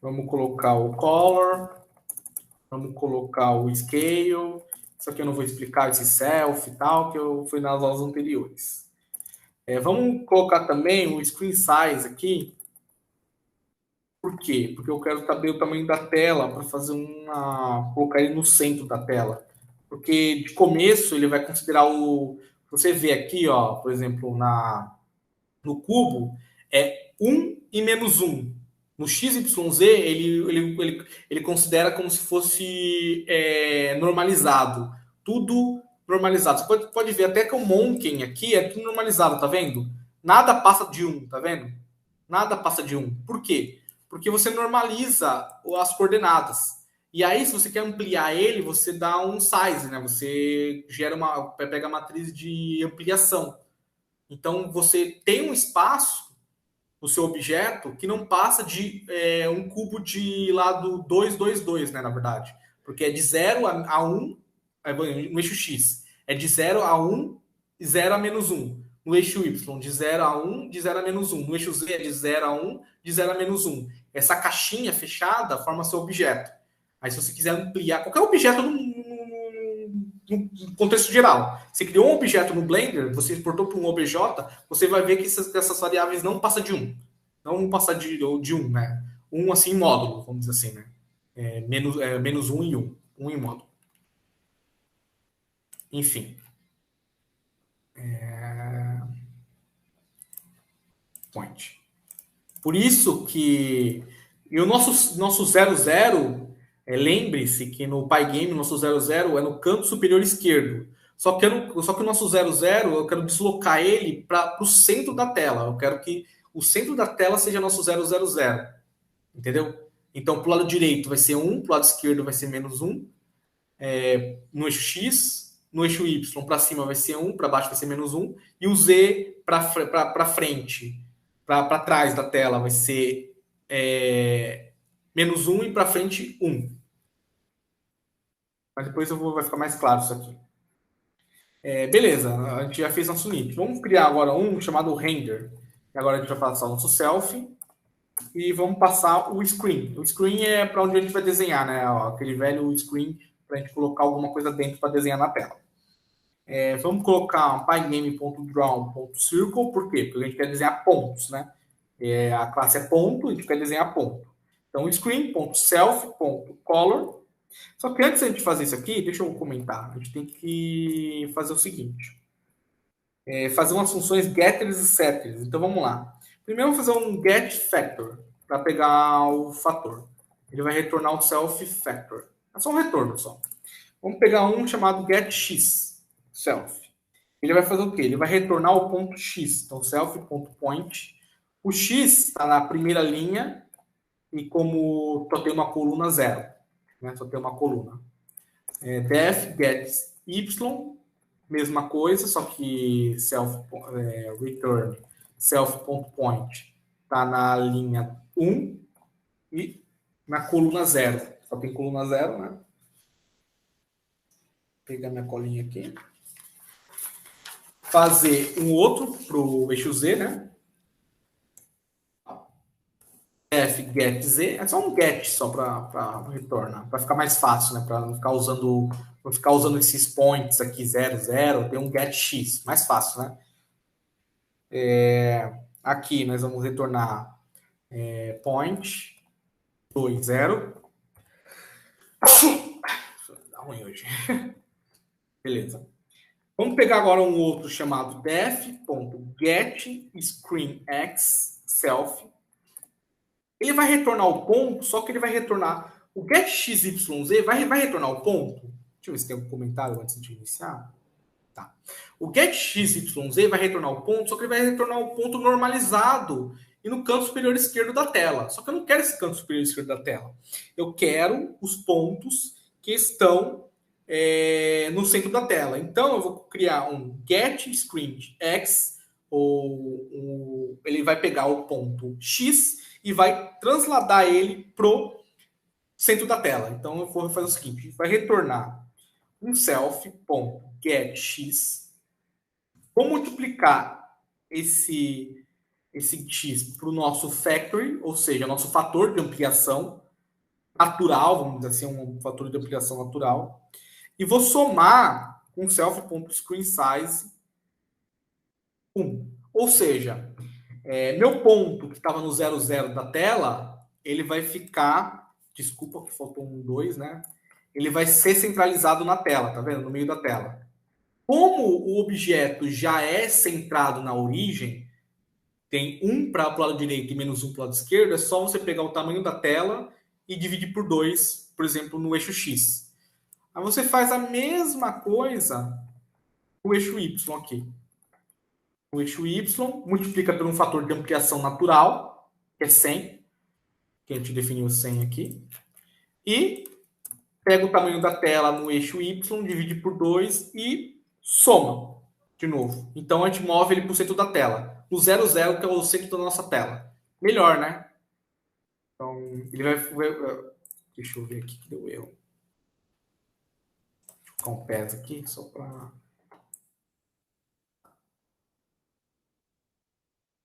Vamos colocar o color. Vamos colocar o scale. Isso aqui eu não vou explicar, esse self e tal, que eu fui nas aulas anteriores. Vamos colocar também o screen size aqui. Por quê? Porque eu quero saber o tamanho da tela para fazer colocar ele no centro da tela. Porque de começo ele vai considerar você vê aqui, ó, por exemplo, no cubo, é 1 e menos 1. No XYZ, ele considera como se fosse normalizado. Tudo normalizado. Você pode ver até que o Monken aqui é tudo normalizado, tá vendo? Nada passa de 1, tá vendo? Nada passa de 1. Por quê? Porque você normaliza as coordenadas. E aí, se você quer ampliar ele, você dá um size, né? Você pega a matriz de ampliação. Então, você tem um espaço no seu objeto que não passa de um cubo de lado 2, 2, 2, né? Na verdade. Porque é de 0 a 1, no eixo X. É de 0 a 1 e 0 a menos 1. No eixo Y, de 0 a 1, de 0 a menos 1. No eixo Z, é de 0 a 1, de 0 a menos 1. Essa caixinha fechada forma seu objeto. Aí, se você quiser ampliar qualquer objeto no contexto geral, você criou um objeto no Blender, você exportou para um OBJ, você vai ver que essas variáveis não passam de 1. Não passa de 1, né? 1 assim em módulo, vamos dizer assim, né? Menos 1 e 1. 1 em módulo. Enfim. Point. Por isso que... E o nosso 00, lembre-se que no Pygame, o nosso 00 é no canto superior esquerdo. Só que o nosso 00, eu quero deslocar ele para o centro da tela. Eu quero que o centro da tela seja nosso 000. Entendeu? Então, para o lado direito vai ser 1, para o lado esquerdo vai ser menos 1. No eixo X, no eixo Y para cima vai ser 1, para baixo vai ser menos 1. E o Z para frente, para trás da tela vai ser menos 1 e para frente 1. Mas depois vai ficar mais claro isso aqui. Beleza, a gente já fez nosso init. Vamos criar agora um chamado render. E agora a gente vai passar o nosso selfie e vamos passar o screen. O screen é para onde a gente vai desenhar, né? Aquele velho screen para a gente colocar alguma coisa dentro para desenhar na tela. Vamos colocar pygame.draw.circle, por quê? Porque a gente quer desenhar pontos, né? A classe é ponto, a gente quer desenhar ponto. Então, screen.self.color. Só que antes de a gente fazer isso aqui, deixa eu comentar. A gente tem que fazer o seguinte. Fazer umas funções getters e setters. Então, vamos lá. Primeiro, vamos fazer um getFactor para pegar o fator. Ele vai retornar o self_factor. É só um retorno só. Vamos pegar um chamado getX, self. Ele vai fazer o quê? Ele vai retornar o ponto X. Então, self.point. O X está na primeira linha e como só tem uma coluna 0. Né? Só tem uma coluna. Def get y, mesma coisa, só que return self.point está na linha 1 e na coluna 0. Só tem coluna 0, né? Vou pegar minha colinha aqui. Fazer um outro para o eixo Z, né? F get Z, é só um get só para retornar, para ficar mais fácil, né? Para não ficar usando esses points aqui 0, 0, tem um get x, mais fácil, né? Aqui nós vamos retornar point 2, 0. Dá ruim hoje. Beleza. Vamos pegar agora um outro chamado def.getScreenX self. Ele vai retornar o ponto, só que ele vai retornar o getXYZ, vai retornar o ponto. Deixa eu ver se tem algum comentário antes de iniciar. Tá. O getXYZ vai retornar o ponto, só que ele vai retornar o ponto normalizado e no canto superior esquerdo da tela. Só que eu não quero esse canto superior esquerdo da tela. Eu quero os pontos que estão no centro da tela. Então, eu vou criar um getScreenX, ele vai pegar o ponto X e vai transladar ele pro centro da tela. Então, eu vou fazer o seguinte, vai retornar um self.getX, vou multiplicar esse x para o nosso factory, ou seja, nosso fator de ampliação natural, vamos dizer assim, um fator de ampliação natural, e vou somar com self.screenSize 1. Ou seja, meu ponto que estava no 00 da tela, ele vai ficar, desculpa que faltou um 2, né? Ele vai ser centralizado na tela, tá vendo? No meio da tela. Como o objeto já é centrado na origem, tem 1 para o lado direito e menos 1 para o lado esquerdo, é só você pegar o tamanho da tela e dividir por 2, por exemplo, no eixo X. Aí você faz a mesma coisa no eixo Y aqui. O eixo Y multiplica por um fator de ampliação natural, que é 100, que a gente definiu 100 aqui, e pega o tamanho da tela no eixo Y, divide por 2 e soma de novo. Então a gente move ele para o centro da tela. O 0, 0, que é o centro da nossa tela. Melhor, né? Então ele vai. Deixa eu ver aqui que deu erro. Deixa eu colocar um PES aqui, só para.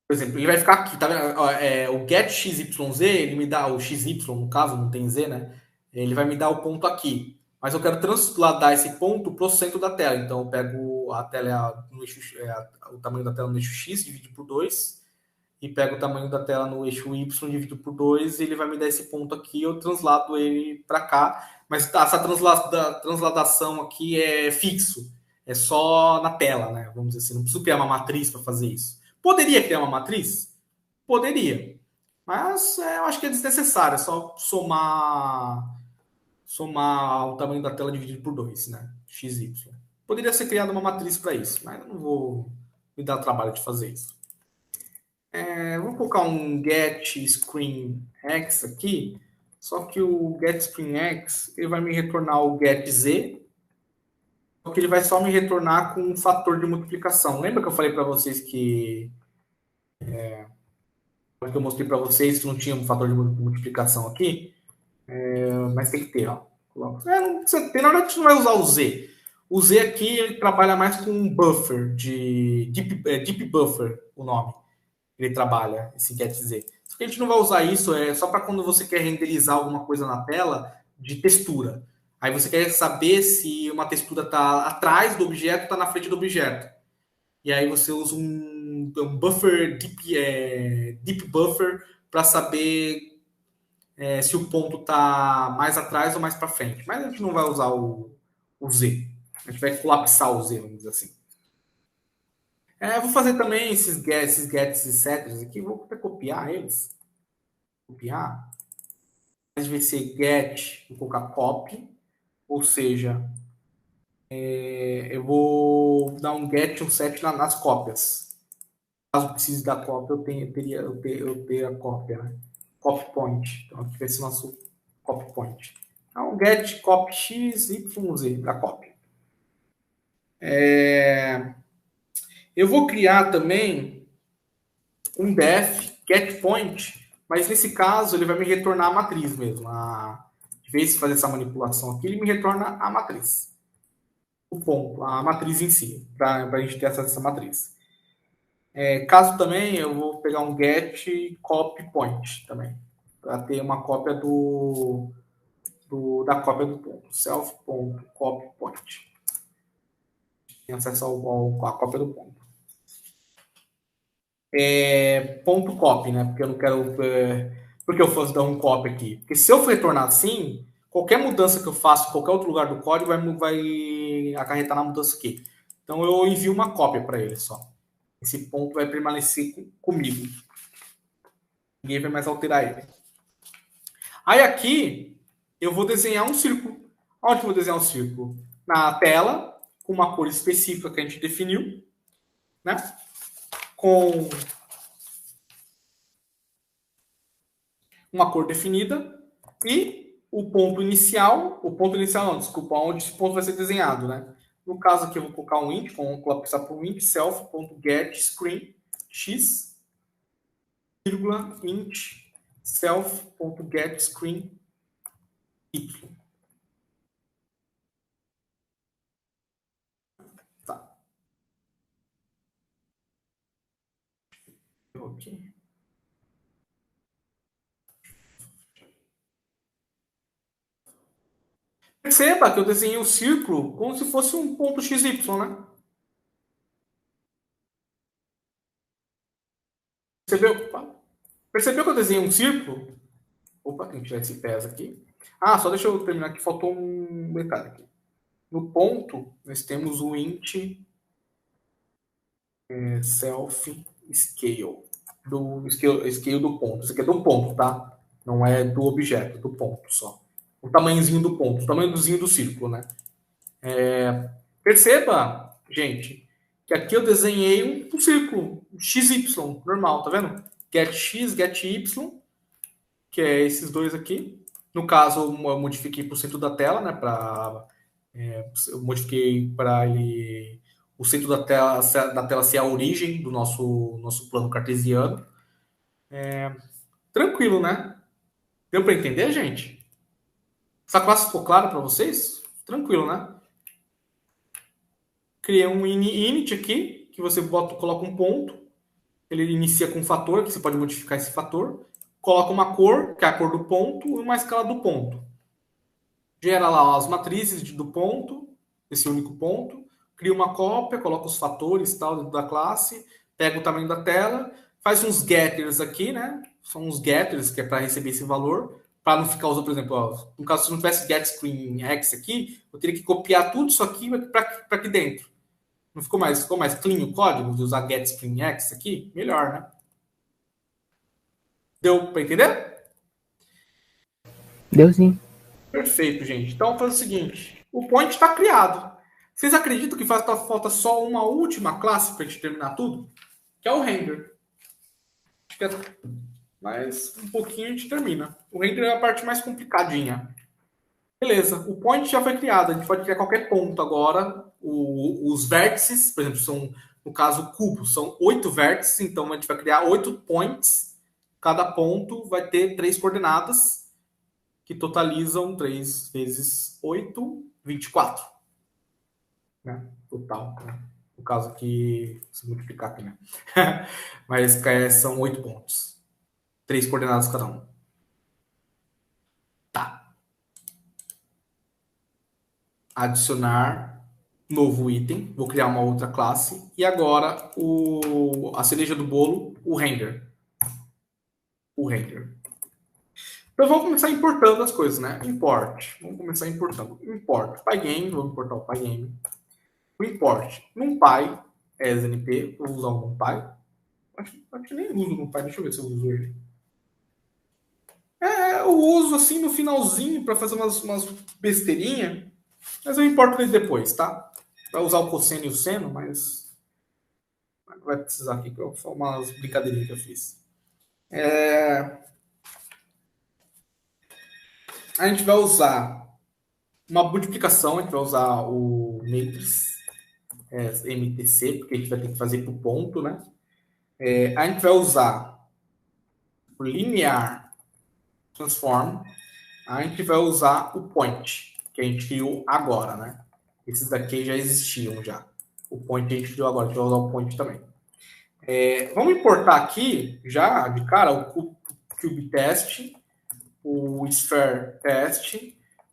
Por exemplo, ele vai ficar aqui, tá vendo? O get XYZ, ele me dá o XY, no caso, não tem Z, né? Ele vai me dar o ponto aqui. Mas eu quero transladar esse ponto para o centro da tela. Então eu pego a tela no eixo, o tamanho da tela no eixo X, divido por 2, e pego o tamanho da tela no eixo Y, divido por 2, e ele vai me dar esse ponto aqui, eu translado ele para cá. Mas essa transladação aqui é fixo. É só na tela, né? Vamos dizer assim, não preciso criar uma matriz para fazer isso. Poderia criar uma matriz? Poderia. Mas eu acho que é desnecessário. É só somar o tamanho da tela dividido por 2, né? XY. Poderia ser criada uma matriz para isso, mas eu não vou me dar o trabalho de fazer isso. Vou colocar um get screen x aqui, só que o get screen x ele vai me retornar o get z, só que ele vai só me retornar com um fator de multiplicação. Lembra que eu falei para vocês que eu mostrei para vocês que não tinha um fator de multiplicação aqui? Mas tem que ter, ó. Não precisa ter, na verdade a gente não vai usar o Z. O Z aqui ele trabalha mais com um buffer de deep buffer, o nome. Ele trabalha esse getZ. Só que a gente não vai usar isso, é só para quando você quer renderizar alguma coisa na tela de textura. Aí você quer saber se uma textura está atrás do objeto ou está na frente do objeto. E aí você usa um buffer, deep buffer, para saber se o ponto está mais atrás ou mais para frente. Mas a gente não vai usar o Z. A gente vai colapsar o Z, vamos dizer assim. Vou fazer também esses gets e setters aqui. Vou até copiar eles. Copiar. Às vezes ser get, vou colocar copy. Ou seja, eu vou dar um get e um set nas cópias. Caso precise da cópia, eu teria a cópia, né? Copy point. Então aqui vai ser o nosso copy point. Então, get copy x, y, z da cópia. Eu vou criar também um def get point, mas nesse caso ele vai me retornar a matriz mesmo. De vez de fazer essa manipulação aqui, ele me retorna a matriz. O ponto, a matriz em si, para a gente ter acesso a essa matriz. Caso também, eu vou pegar um get copy point também, para ter uma cópia da cópia do ponto. Self.copy point. Tem acesso à cópia do ponto. Ponto copy, né? Porque eu não quero. Porque eu fosse dar um copy aqui. Porque se eu for retornar assim, qualquer mudança que eu faça em qualquer outro lugar do código vai acarretar na mudança aqui. Então eu envio uma cópia para ele só. Esse ponto vai permanecer comigo. Ninguém vai mais alterar ele. Aí aqui eu vou desenhar um círculo. Onde eu vou desenhar um círculo? Na tela, com uma cor específica que a gente definiu, né? Com uma cor definida e o ponto inicial não, desculpa, onde esse ponto vai ser desenhado, né? No caso aqui eu vou colocar um int, vou passar por um int self.getScreen x, int self.getScreen y. Tá. Ok. Perceba que eu desenhei o círculo como se fosse um ponto XY, né? Percebeu? Percebeu que eu desenhei um círculo? Opa, tem que tirar esse pés aqui. Ah, só deixa eu terminar aqui, faltou um detalhe aqui. No ponto, nós temos o int self scale. Do scale do ponto. Isso aqui é do ponto, tá? Não é do objeto, do ponto só. O tamanhozinho do ponto, o tamanhozinho do círculo, né? Perceba, gente, que aqui eu desenhei um círculo, um XY, normal, tá vendo? Get X, get Y, que é esses dois aqui. No caso, eu modifiquei para o centro da tela, né? Eu modifiquei para ele o centro da tela ser a origem do nosso plano cartesiano. Tranquilo, né? Deu para entender, gente? Essa classe ficou clara para vocês? Tranquilo, né? Criei um init aqui, que você coloca um ponto, ele inicia com um fator, que você pode modificar esse fator, coloca uma cor, que é a cor do ponto, e uma escala do ponto. Gera lá as matrizes do ponto, esse único ponto, cria uma cópia, coloca os fatores tal dentro da classe, pega o tamanho da tela, faz uns getters aqui, né? São uns getters que é para receber esse valor, para não ficar usando, por exemplo, ó, no caso se não tivesse get screen x aqui, eu teria que copiar tudo isso aqui para aqui dentro. Não ficou mais clean o código de usar get screen x aqui? Melhor, né? Deu para entender? Deu sim. Perfeito, gente. Então, faz o seguinte: o point está criado. Vocês acreditam que falta só uma última classe para a gente terminar tudo? Que é o render. Acho que é mais um pouquinho a gente termina. O render é a parte mais complicadinha. Beleza, o point já foi criado. A gente pode criar qualquer ponto agora. Os vértices, por exemplo, são, no caso, o cubo, são 8 vértices. Então, a gente vai criar 8 points. Cada ponto vai ter 3 coordenadas que totalizam 3 vezes 8, 24. Né? Total. Né? No caso aqui, se multiplicar aqui, né? Mas são 8 pontos. 3 coordenadas cada um. Tá. Adicionar novo item. Vou criar uma outra classe. E agora a cereja do bolo, o render. O render. Então vamos começar importando as coisas, né? Import. Vamos começar importando. Import. Pygame. Vamos importar o Pygame. O import. NumPy. SNP. Vou usar o NumPy. Acho que nem uso o NumPy. Deixa eu ver se eu uso ele. Eu uso assim no finalzinho para fazer umas besteirinhas, mas eu importo ele depois, tá? Vai usar o cosseno e o seno, mas vai precisar aqui para umas brincadeirinhas que eu fiz. A gente vai usar uma multiplicação, a gente vai usar o matrix MTC, porque a gente vai ter que fazer por ponto, né? A gente vai usar o linear transform, a gente vai usar o point, que a gente criou agora, né? Esses daqui já existiam já. O point a gente criou agora, a gente vai usar o point também. Vamos importar aqui, já de cara, o Cube Test, o Sphere Test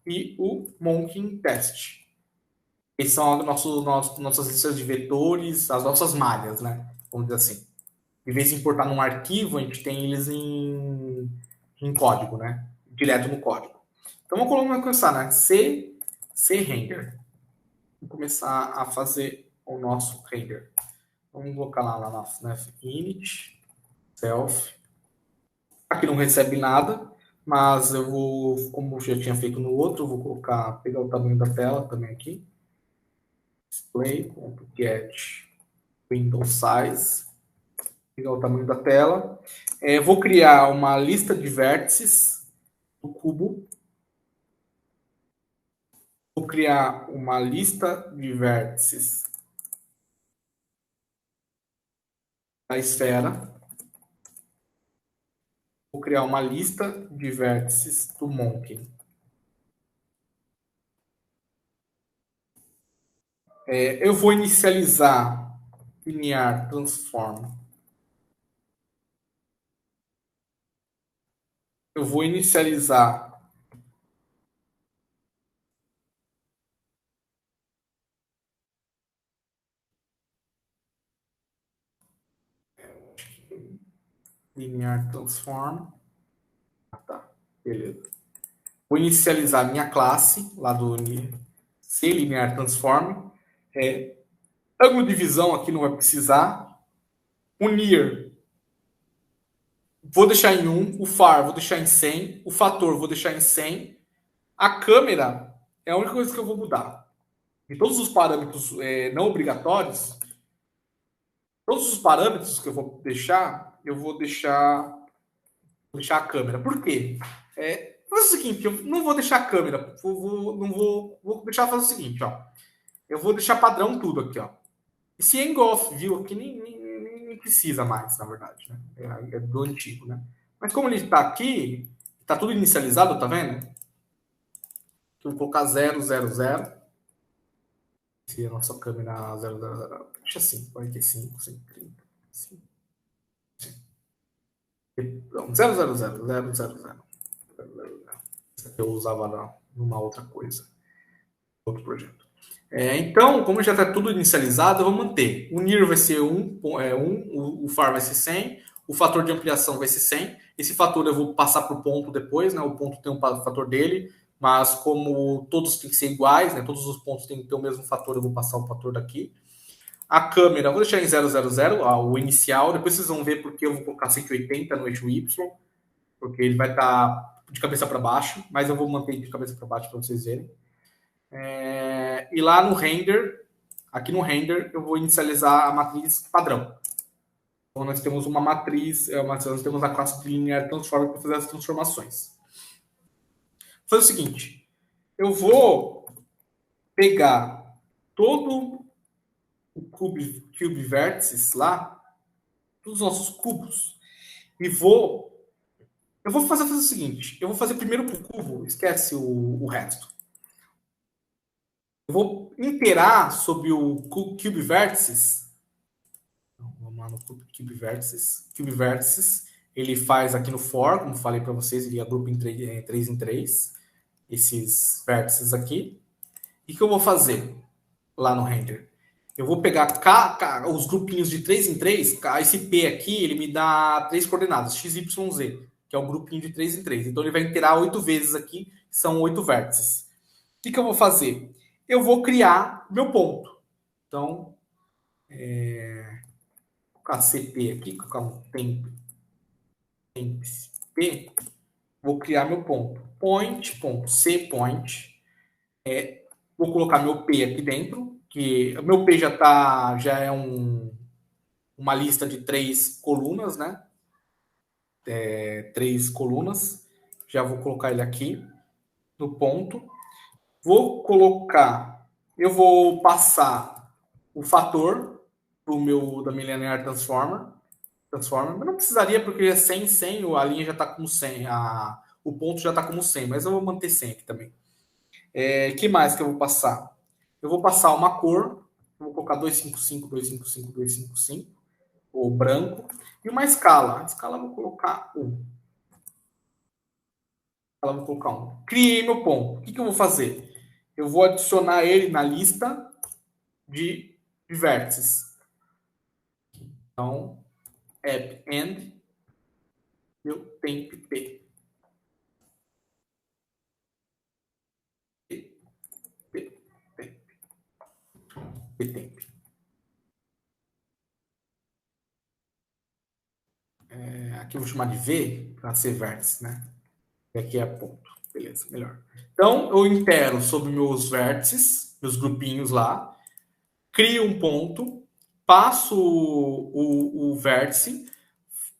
e o Monkey Test. Esses são nossas listas de vetores, as nossas malhas, né? Vamos dizer assim. Em vez de importar num arquivo, a gente tem eles em código, né? Direto no código. Então vamos começar, né? C render. Vamos começar a fazer o nosso render. Vamos colocar lá na nossa init, self. Aqui não recebe nada, mas eu vou, como eu já tinha feito no outro, eu vou pegar o tamanho da tela também aqui. Display.get window size. Pegar o tamanho da tela. Vou criar uma lista de vértices do cubo. Vou criar uma lista de vértices da esfera. Vou criar uma lista de vértices do Monkey. Eu vou inicializar linear transform. Eu vou inicializar linear transform. Tá. Beleza. Vou inicializar minha classe, lá do C Linear Transform. Ângulo de visão aqui não vai precisar. O near, vou deixar em 1. O far, vou deixar em 100. O fator, vou deixar em 100. A câmera é a única coisa que eu vou mudar. E todos os parâmetros não obrigatórios, todos os parâmetros que eu vou deixar a câmera. Por quê? Faz o seguinte, eu não vou deixar a câmera, vou deixar fazer o seguinte, ó. Eu vou deixar padrão tudo aqui, ó. Esse engulf view aqui nem precisa mais, na verdade, né? É do antigo, né? Mas como ele está aqui, está tudo inicializado, tá vendo? Eu vou colocar 0, 0, 0. Se a nossa câmera 0, 0, 0. Deixa assim, 45, 130. Assim. 0, 0, 0, 0, 0, 0. Isso aqui eu usava numa outra coisa. Outro projeto. Então, como já está tudo inicializado, eu vou manter. O near vai ser 1, o far vai ser 100, o fator de ampliação vai ser 100. Esse fator eu vou passar para o ponto depois, né? O ponto tem um fator dele, mas como todos têm que ser iguais, né? Todos os pontos têm que ter o mesmo fator, eu vou passar o fator daqui. A câmera, eu vou deixar em 000, o inicial. Depois vocês vão ver porque eu vou colocar 180 no eixo Y, porque ele vai estar de cabeça para baixo, mas eu vou manter de cabeça para baixo para vocês verem. E lá no render, aqui no render, eu vou inicializar a matriz padrão. Então, nós temos uma matriz, nós temos a classe de linear transform para fazer as transformações. Vou fazer o seguinte, eu vou pegar todo o cube vértices lá, todos os nossos cubos, e eu vou fazer o seguinte, eu vou fazer primeiro para o cubo, esquece o resto. Eu vou interar sobre o cube vértices. Vamos lá no cube vértices. Cube vértices, ele faz aqui no for, como falei para vocês, ele agrupa em 3 em 3 esses vértices aqui. E o que eu vou fazer lá no render? Eu vou pegar os grupinhos de 3 em 3, esse P aqui, ele me dá 3 coordenadas, x, y, z, que é um grupinho de 3 em 3. Então ele vai interar 8 vezes aqui, que são 8 vértices. O que eu vou fazer? Eu vou criar meu ponto. Então, vou colocar CP aqui, colocar um temp P, vou criar meu ponto. Point.c point. Vou colocar meu P aqui dentro, que o meu P já é uma lista de 3 colunas, né? 3 colunas. Já vou colocar ele aqui no ponto. Eu vou passar o fator da minha linear transformer, mas não precisaria porque é 100, 100, a linha já está como 100, o ponto já está como 100, mas eu vou manter 100 aqui também. Que mais que eu vou passar? Eu vou passar uma cor, vou colocar 255, 255, 255, ou branco, e uma escala. A escala eu vou colocar 1. Criei meu ponto. O que eu vou fazer? Eu vou adicionar ele na lista de vértices. Então, append meu temp P. Temp. Aqui eu vou chamar de V para ser vértice, né? E aqui é ponto. Beleza, melhor. Então, eu intero sobre meus vértices, meus grupinhos lá, crio um ponto, passo o vértice,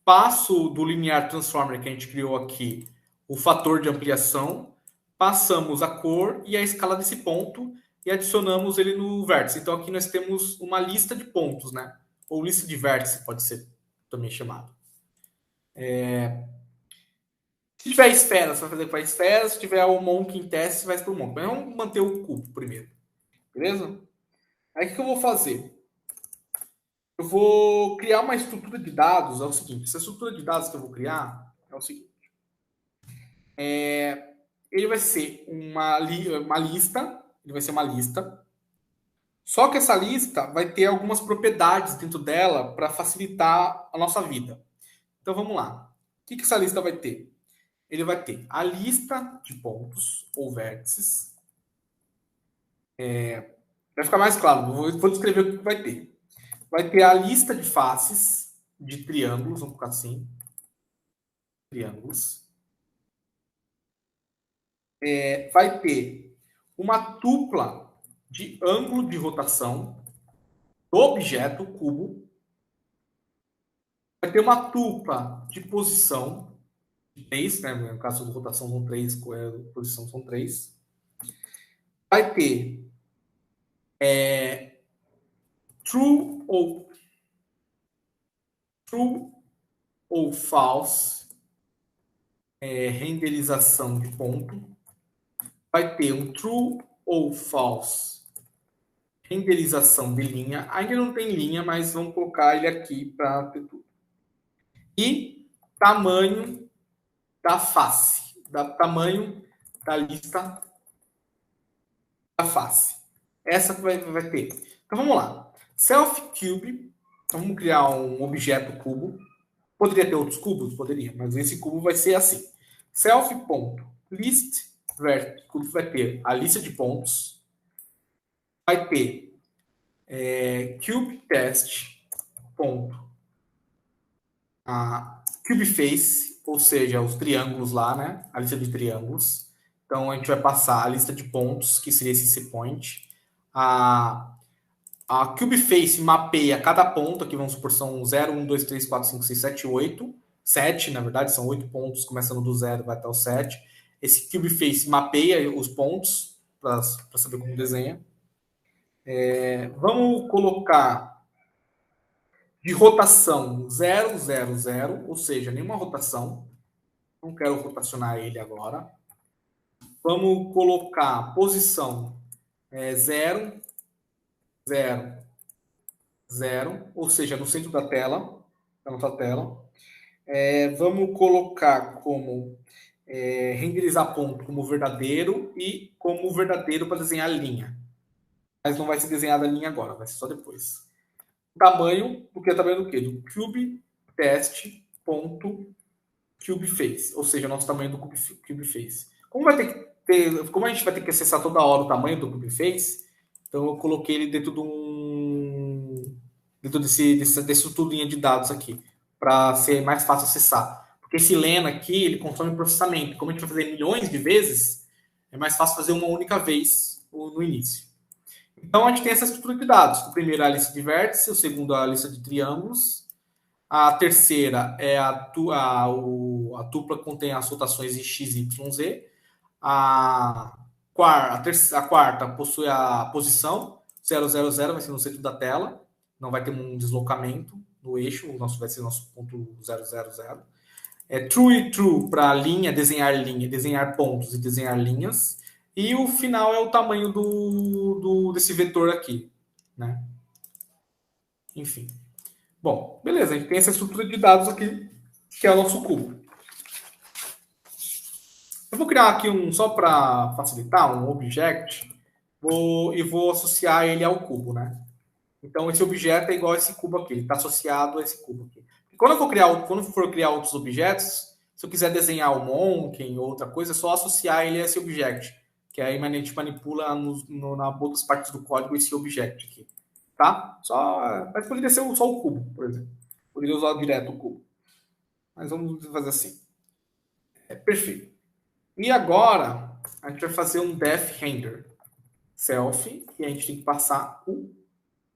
passo do linear transformer que a gente criou aqui o fator de ampliação, passamos a cor e a escala desse ponto e adicionamos ele no vértice. Então aqui nós temos uma lista de pontos, né? Ou lista de vértice, pode ser também chamado. Se tiver esfera, você vai fazer para a esfera. Se tiver o Monk em teste, você vai para o Monk. Mas vamos manter o cubo primeiro. Beleza? Aí o que eu vou fazer? Eu vou criar uma estrutura de dados. É o seguinte, essa estrutura de dados que eu vou criar é o seguinte. Ele vai ser uma lista. Ele vai ser uma lista. Só que essa lista vai ter algumas propriedades dentro dela para facilitar a nossa vida. Então vamos lá. O que essa lista vai ter? ele vai ter a lista de pontos ou vértices. Vai ficar mais claro, vou descrever o que vai ter. Vai ter a lista de faces de triângulos, vamos colocar assim. Triângulos. Vai ter uma tupla de ângulo de rotação do objeto, cubo. Vai ter uma tupla de posição, de 3, né? No caso de rotação são 3, posição são 3. Vai ter true ou false, renderização de ponto. Vai ter um true ou false, renderização de linha. Ainda não tem linha, mas vamos colocar ele aqui para ter tudo. E tamanho da face, tamanho da lista da face. Essa que vai ter. Então vamos lá. Self cube. Então vamos criar um objeto cubo. Poderia ter outros cubos? Poderia, mas esse cubo vai ser assim. Self.list vai ter a lista de pontos. Vai ter cube test ponto a cube face, ou seja, os triângulos lá, né? A lista de triângulos. Então a gente vai passar a lista de pontos, que seria esse point. A cube face mapeia cada ponto, aqui vamos supor são 0, 1, 2, 3, 4, 5, 6, 7, 8. 7, na verdade, são 8 pontos, começando do 0 vai até o 7. Esse cube face mapeia os pontos para saber como desenha. Vamos colocar de rotação 0, 0, 0, ou seja, nenhuma rotação. Não quero rotacionar ele agora. Vamos colocar posição 0, 0, 0, ou seja, no centro da tela, da nossa tela. Vamos colocar como renderizar ponto como verdadeiro e como verdadeiro para desenhar linha. Mas não vai ser desenhada a linha agora, vai ser só depois. Tamanho, porque é tamanho do quê? Do cube test ponto cube face, ou seja, nosso tamanho do cube face. Como a gente vai ter que acessar toda hora o tamanho do cube face, então eu coloquei ele dentro dessa estruturinha de dados aqui, para ser mais fácil acessar. Porque esse len aqui, ele consome processamento. Como a gente vai fazer milhões de vezes, é mais fácil fazer uma única vez no início. Então, a gente tem essa estrutura de dados. O primeiro é a lista de vértices, o segundo é a lista de triângulos. A terceira é a tupla que contém as rotações de x, y, z. A quarta possui a posição 0, 0, 0, vai ser no centro da tela. Não vai ter um deslocamento no eixo, vai ser nosso ponto 0, 0, 0. True e true para linha, desenhar pontos e desenhar linhas. E o final é o tamanho desse vetor aqui, né? Enfim. Bom, beleza, a gente tem essa estrutura de dados aqui, que é o nosso cubo. Eu vou criar aqui só para facilitar, um object, e vou associar ele ao cubo, né? Então, esse objeto é igual a esse cubo aqui, ele está associado a esse cubo aqui. E quando for criar outros objetos, se eu quiser desenhar o Monken ou outra coisa, é só associar ele a esse object, que aí a gente manipula na outras partes do código esse object aqui. Tá? Mas poderia ser só o cubo, por exemplo. Poderia usar direto o cubo. Mas vamos fazer assim. Perfeito. E agora, a gente vai fazer um def render self, e a gente tem que passar o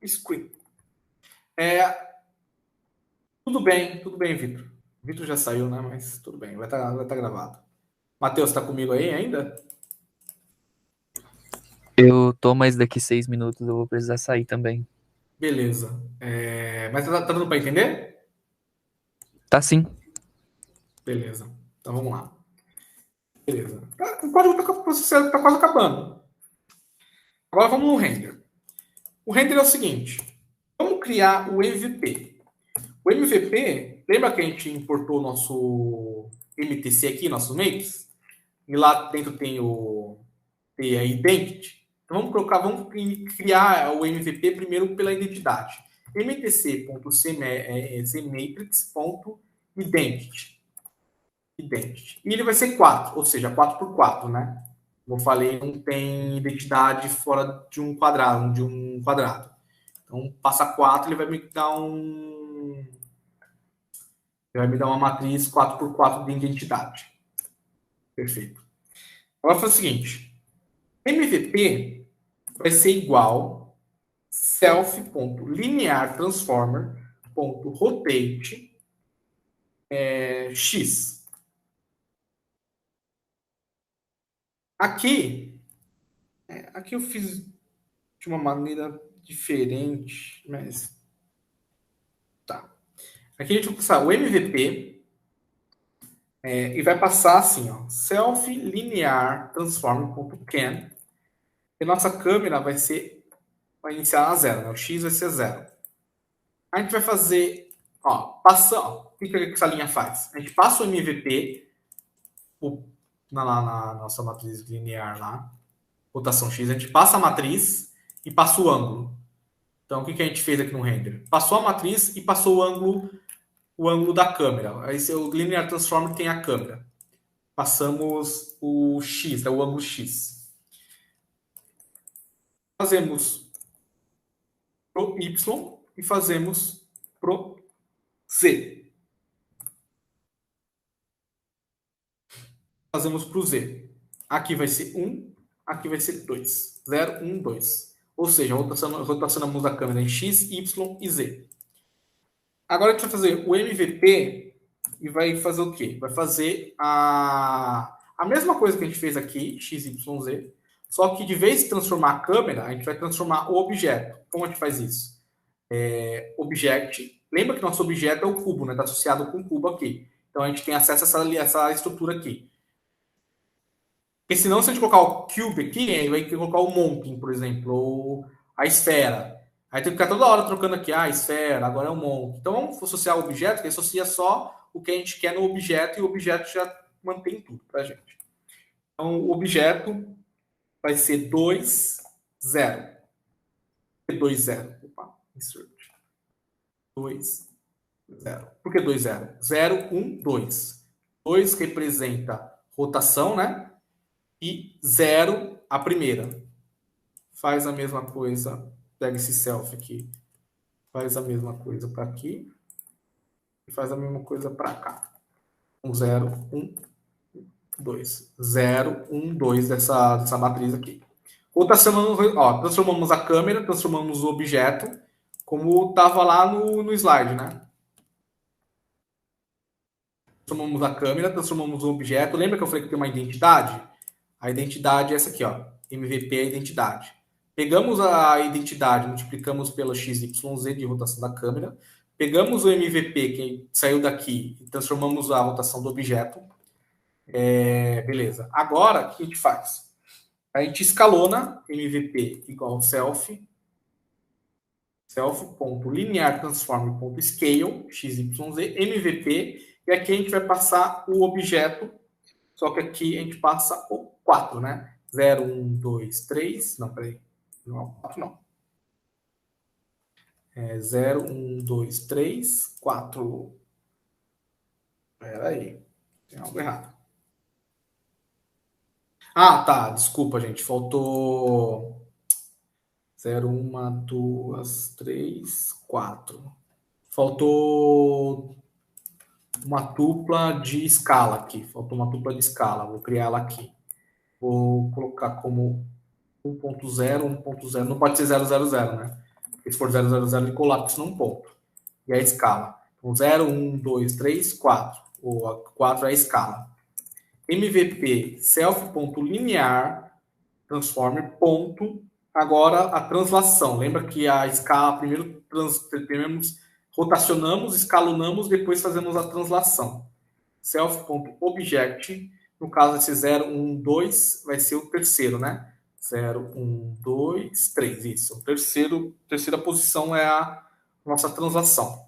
screen. Tudo bem, Vitor. Vitor já saiu, né? Mas tudo bem, vai tá gravado. Matheus, está comigo aí ainda? Eu tô, mas daqui 6 minutos eu vou precisar sair também. Beleza. Mas tá dando para entender? Tá sim. Beleza. Então vamos lá. Beleza. O código tá quase acabando. Agora vamos no render. O render é o seguinte. Vamos criar o MVP. O MVP, lembra que a gente importou nosso MTC aqui, nossos makes? E lá dentro tem a identity. Então vamos criar o MVP primeiro pela identidade. mtc.cmatrix.identity. identity. E ele vai ser 4, ou seja, 4 por 4, né? Como eu falei, não tem identidade fora de um quadrado. Então, passa 4, ele vai me dar uma matriz 4 por 4 de identidade. Perfeito. Agora faz o seguinte. MVP vai ser igual self.linearTransformer.rotate x. Aqui eu fiz de uma maneira diferente, mas tá. Aqui a gente vai passar o MVP e vai passar assim, ó, self.linearTransformer.can. E nossa câmera vai iniciar a 0, né? O x vai ser 0. A gente vai fazer, ó, o que essa linha faz? A gente passa o MVP na nossa matriz linear lá, rotação x, a gente passa a matriz e passa o ângulo. Então, o que a gente fez aqui no render? Passou a matriz e passou o ângulo da câmera. Aí o linear transform tem a câmera. Passamos o x, o ângulo x. Fazemos pro y e fazemos pro z. Fazemos pro z. Aqui vai ser 1, aqui vai ser 2. 0, 1, 2. Ou seja, rotacionamos a câmera em x, y e z. Agora a gente vai fazer o MVP e vai fazer o quê? Vai fazer a mesma coisa que a gente fez aqui, x, y, z, só que de vez de transformar a câmera, a gente vai transformar o objeto. Como a gente faz isso? Object. Lembra que nosso objeto é o cubo, né? Está associado com o cubo aqui. Então a gente tem acesso a essa estrutura aqui. Porque senão, se a gente colocar o cube aqui, a gente vai colocar o mountain, por exemplo, ou a esfera. Aí tem que ficar toda hora trocando aqui, a esfera, agora é o mountain. Então vamos associar o objeto, que associa só o que a gente quer no objeto, e o objeto já mantém tudo pra gente. Então o objeto vai ser 2, 0. 2, 0. Opa, insert. 2, 0. Por que 2, 0? 0, 1, 2. 2 representa rotação, né? E 0 a primeira. Faz a mesma coisa, pega esse self aqui, faz a mesma coisa para aqui e faz a mesma coisa para cá. 0, 1, 2. 0, 1, 2 dessa matriz aqui. Transformamos a câmera, transformamos o objeto, como estava lá no slide, né? Transformamos a câmera, transformamos o objeto. Lembra que eu falei que tem uma identidade? A identidade é essa aqui, ó. MVP é a identidade. Pegamos a identidade, multiplicamos pela XYZ de rotação da câmera. Pegamos o MVP que saiu daqui e transformamos a rotação do objeto. Beleza. Agora, o que a gente faz? A gente escalona MVP igual self.linearTransform.scale, XYZ, MVP, e aqui a gente vai passar o objeto, só que aqui a gente passa o 4, né? 0, 1, 2, 3. Não, peraí. Não, 4 não. 0, 1, 2, 3, 4. Peraí. Tem algo errado. Ah, tá. Desculpa, gente. Faltou 0, 1, 2, 3, 4. Faltou uma tupla de escala aqui. Faltou uma tupla de escala. Vou criar ela aqui. Vou colocar como 1.0, 1.0. Não pode ser 000, né? Porque se for 000, ele colapsa num ponto. E a escala. Então, 0, 1, 2, 3, 4. O 4 é a escala. MVP self.linear transformer ponto. Agora a translação. Lembra que a escala primeiro rotacionamos, escalonamos, depois fazemos a translação. Self.object. No caso, esse 0, 1, 2 vai ser o terceiro, né? 0, 1, 2, 3. Isso. Terceira posição é a nossa translação.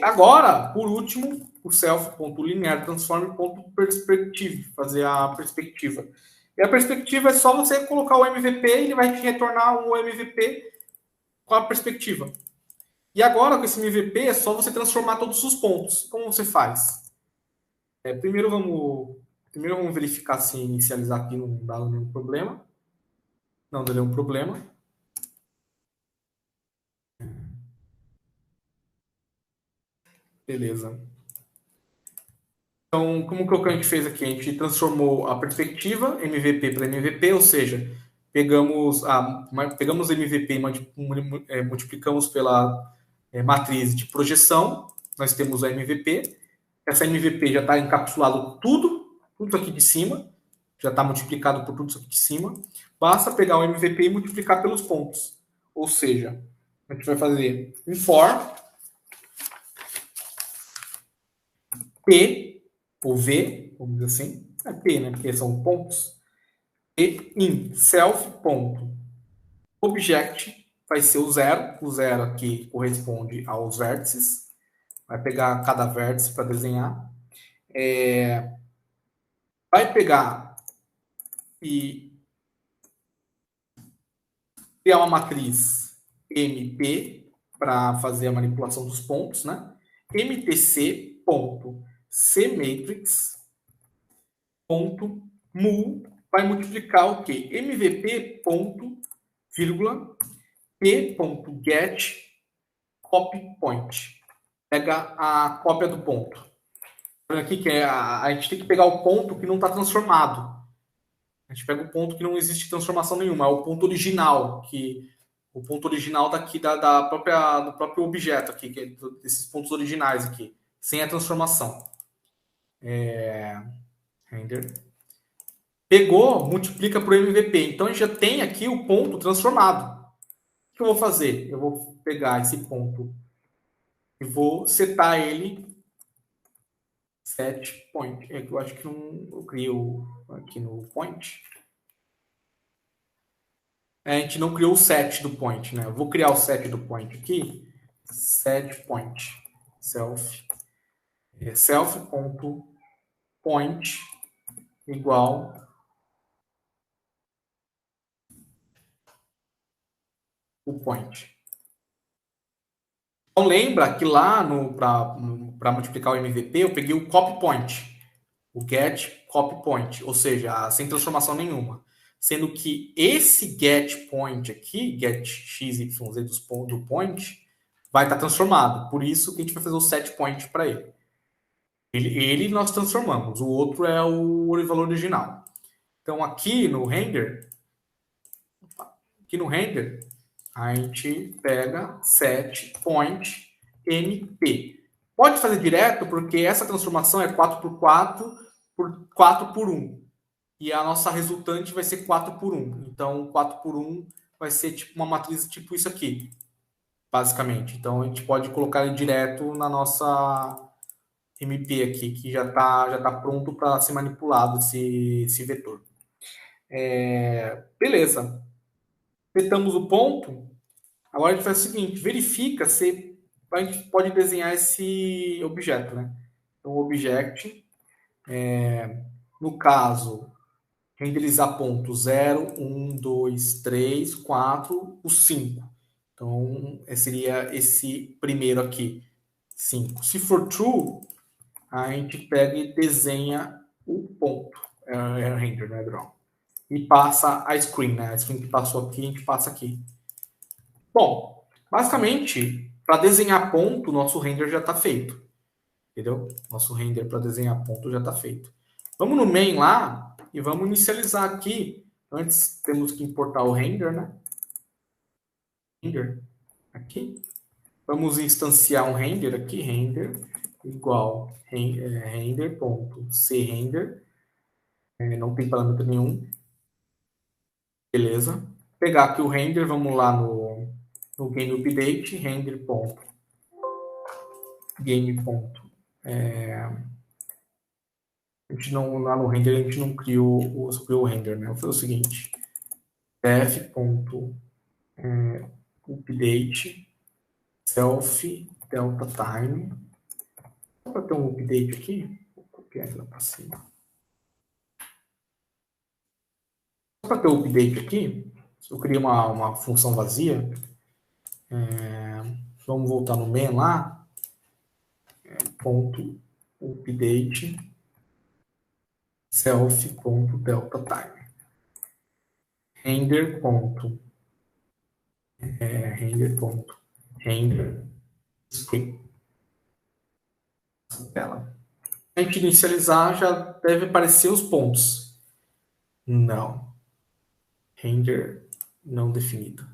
Agora, por último, o self.linearTransform.perspective. Fazer a perspectiva. E a perspectiva é só você colocar o MVP e ele vai te retornar um MVP com a perspectiva. E agora, com esse MVP, é só você transformar todos os pontos. Como você faz? Primeiro vamos verificar se inicializar aqui não dá nenhum problema. Não deu nenhum problema. Beleza. Então, como que a gente fez aqui? A gente transformou a perspectiva MVP para MVP, ou seja, pegamos MVP e multiplicamos pela matriz de projeção. Nós temos a MVP. Essa MVP já está encapsulado tudo aqui de cima, já está multiplicado por tudo isso aqui de cima. Basta pegar o MVP e multiplicar pelos pontos. Ou seja, a gente vai fazer um for P, ou V, vamos dizer assim, é P, né? Porque são pontos. E in self.object vai ser o zero aqui corresponde aos vértices. Vai pegar cada vértice para desenhar. Vai pegar e criar uma matriz MP para fazer a manipulação dos pontos, né? mtc.cmatrix.mul vai multiplicar o quê? mvp. p.get copy point. Pega a cópia do ponto. Aqui que a gente tem que pegar o ponto que não está transformado. A gente pega o ponto que não existe transformação nenhuma, é o ponto original, o ponto original daqui do próprio objeto aqui, que é desses pontos originais aqui, sem a transformação. Render. Pegou, multiplica por MVP. Então a gente já tem aqui o ponto transformado. O que eu vou fazer? Eu vou pegar esse ponto e vou setar ele set point. Eu acho que não eu crio aqui no point. A gente não criou o set do point, né? Eu vou criar o set do point aqui. Set point. Self.point igual o point. Então lembra que lá para multiplicar o MVP eu peguei o copy point, o get copy point, ou seja, sem transformação nenhuma. Sendo que esse get point aqui, get xyz do point, vai estar transformado. Por isso que a gente vai fazer o set point para ele. Ele nós transformamos, o outro é o valor original. Então aqui no render, a gente pega set point mp. Pode fazer direto, porque essa transformação é 4x4 por 4x1. E a nossa resultante vai ser 4x1. Então, 4x1 vai ser tipo uma matriz tipo isso aqui, basicamente. Então, a gente pode colocar ele direto na nossa MP aqui, que já tá pronto para ser manipulado esse vetor. Beleza. Setamos o ponto. Agora a gente faz o seguinte, verifica se a gente pode desenhar esse objeto, né? Então, o object, no caso, renderizar ponto 0, 1, 2, 3, 4, o 5. Então, seria esse primeiro aqui, 5. Se for true, a gente pega e desenha o ponto. É render, não é draw. E passa a screen, né? A screen que passou aqui, a gente passa aqui. Bom, basicamente, para desenhar ponto, nosso render já está feito. Entendeu? Nosso render para desenhar ponto já está feito. Vamos no main lá e vamos inicializar aqui. Antes temos que importar o render, né? Render aqui. Vamos instanciar um render aqui, render igual render.crender. Não tem parâmetro nenhum. Beleza. Pegar aqui o render, vamos lá no game update, render.game. A gente não, lá no render a gente não criou o render, né? Eu vou fazer o seguinte, def.update self delta time. Só para ter um update aqui, vou copiar aqui lá para cima. Só para ter um update aqui, eu criei uma função vazia. Vamos voltar no main lá. Ponto update self.deltaTime. Render screen. Tela. A gente inicializar, já deve aparecer os pontos. Não. Render não definido.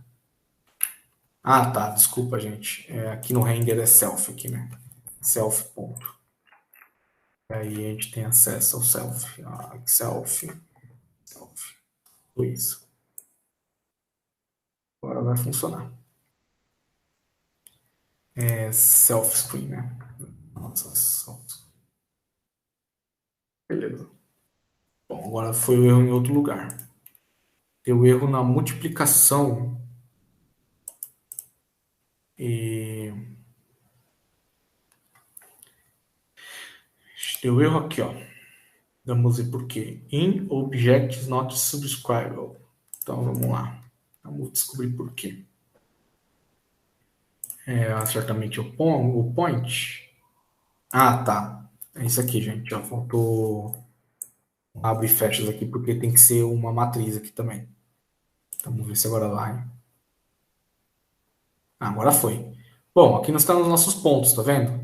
Ah, tá. Desculpa, gente. Aqui no render é self aqui, né? Self ponto. Aí a gente tem acesso ao self. Self. Isso. Agora vai funcionar. Self screen, né? Nossa, self. Beleza. Bom, agora foi o erro em outro lugar. Deu erro na multiplicação. Deu erro aqui, ó. Vamos ver por quê. In object not subscribable. Então vamos lá. Vamos descobrir por quê. Certamente o point. Ah, tá. É isso aqui, gente. Ó, faltou abre e fecha aqui porque tem que ser uma matriz aqui também. Então, vamos ver se agora vai. Agora foi. Bom, aqui nós estamos nos nossos pontos, tá vendo?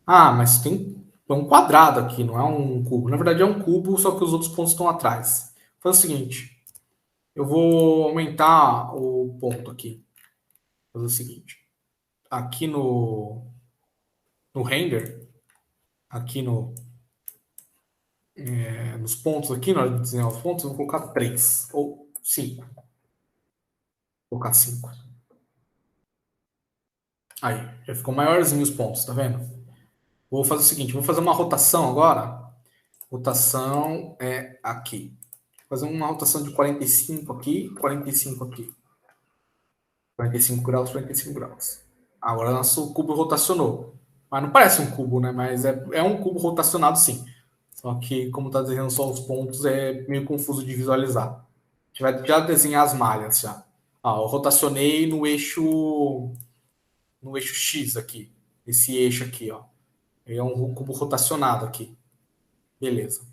Ah, mas tem um quadrado aqui, não é um cubo. Na verdade é um cubo, só que os outros pontos estão atrás. Faz o seguinte, eu vou aumentar o ponto aqui. Vou fazer o seguinte, aqui no render, aqui nos pontos aqui, na hora de desenhar os pontos, eu vou colocar 3 ou 5. Vou colocar 5. Aí, já ficou maiorzinho os pontos, tá vendo? Vou fazer o seguinte, vou fazer uma rotação agora. Rotação é aqui. Vou fazer uma rotação de 45 aqui, 45 aqui. 45 graus, 45 graus. Agora nosso cubo rotacionou. Mas não parece um cubo, né? Mas é um cubo rotacionado sim. Só que, como está desenhando só os pontos, é meio confuso de visualizar. A gente vai já desenhar as malhas já. Eu rotacionei no eixo X aqui. Esse eixo aqui, ó. É um cubo rotacionado aqui. Beleza.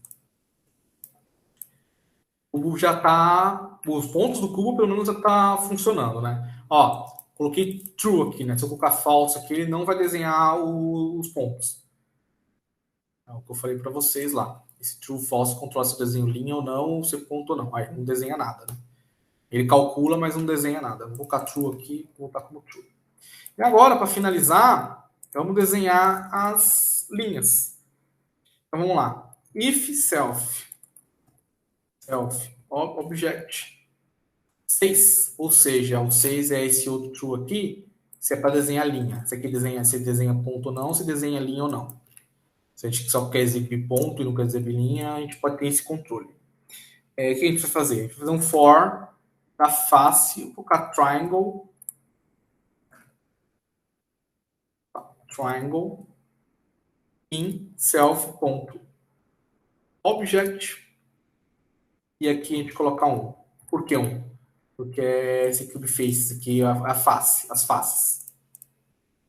O cubo já tá. Os pontos do cubo, pelo menos, já tá funcionando, né? Ó, coloquei true aqui, né? Se eu colocar false aqui, ele não vai desenhar os pontos. É o que eu falei para vocês lá. Esse true false controla se eu desenho linha ou não, se ponto ou não. Aí não desenha nada, né? Ele calcula, mas não desenha nada. Vou colocar true aqui, vou botar como true. E agora, para finalizar, vamos desenhar as linhas. Então vamos lá. If self object 6, ou seja, o 6 é esse outro true aqui, se é para desenhar linha. Se aqui se desenha ponto ou não, se desenha linha ou não. Se a gente só quer exibir ponto e não quer exibir linha, a gente pode ter esse controle. O que a gente precisa fazer? A gente vai fazer um for da face, vou colocar triangle in self.object e aqui a gente colocar 1. Por que 1? Porque é esse cube face aqui, a face, as faces.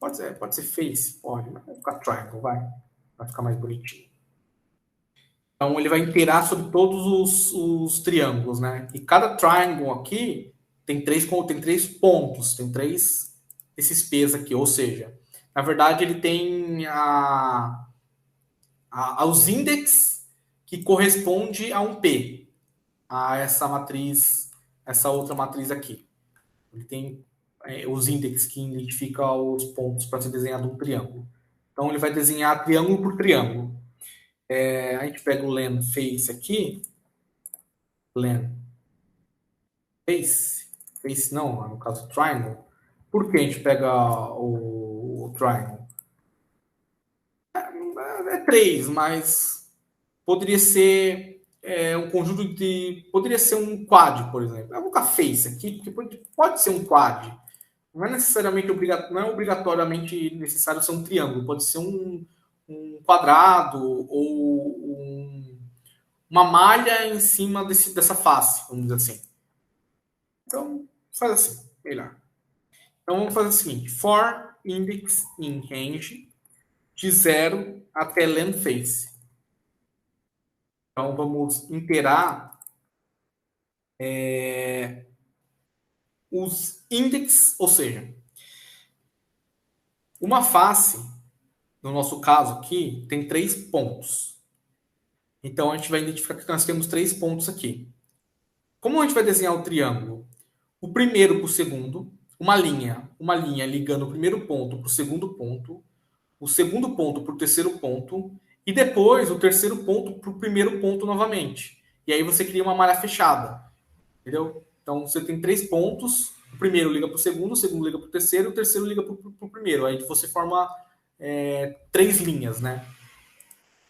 Pode ser face, pode, mas vou colocar triangle, vai ficar mais bonitinho. Então ele vai inteirar sobre todos os triângulos, né? E cada triangle aqui tem três pontos, tem esses P's aqui, ou seja, na verdade ele tem os índices que corresponde a um P, a essa matriz, essa outra matriz aqui. Ele tem os índices que identificam os pontos para ser desenhado um triângulo. Então ele vai desenhar triângulo por triângulo. A gente pega o len face aqui, len face não, no caso triangle. Por que a gente pega o triangle? É 3, mas poderia ser um conjunto de. Poderia ser um quad, por exemplo. Eu vou colocar face aqui, porque pode ser um quad. Não é necessariamente não é obrigatoriamente necessário ser um triângulo, pode ser um quadrado ou uma malha em cima dessa face, vamos dizer assim. Então, faz assim, melhor. Então, vamos fazer o seguinte: for index in range de 0 até len face. Então, vamos interar os índices, ou seja, uma face, no nosso caso aqui, tem 3 pontos. Então, a gente vai identificar que nós temos 3 pontos aqui. Como a gente vai desenhar o triângulo? O primeiro para o segundo, uma linha ligando o primeiro ponto para o segundo ponto para o terceiro ponto, e depois o terceiro ponto para o primeiro ponto novamente. E aí você cria uma malha fechada. Entendeu? Então você tem 3 pontos, o primeiro liga para o segundo liga para o terceiro liga para o primeiro. Aí você forma 3 linhas, né?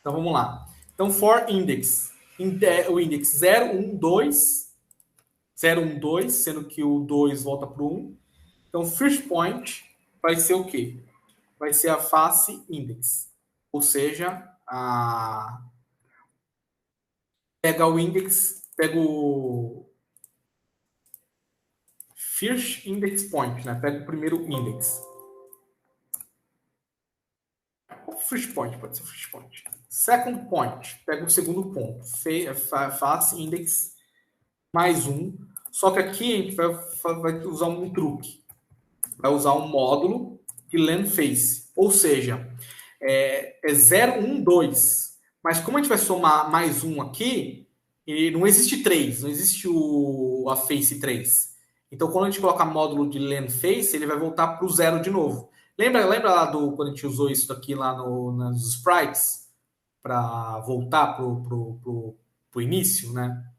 Então vamos lá. Então, for index, o index 0, 1, 2, 0, 1, 2, sendo que o 2 volta para o 1. Então, first point vai ser o quê? Vai ser a face index. Ou seja, pega o index, pega o first index point, né? Pega o primeiro index. First point, pode ser first point. Second point, pega o segundo ponto. Face index mais 1. Só que aqui a gente vai usar um truque. Vai usar um módulo de len face. Ou seja, é 0, 1, 2. Mas como a gente vai somar mais 1 aqui, e não existe 3, não existe a face 3. Então, quando a gente coloca módulo de len face, ele vai voltar para o 0 de novo. Lembra lá quando a gente usou isso aqui lá nos sprites? Para voltar para o início, né?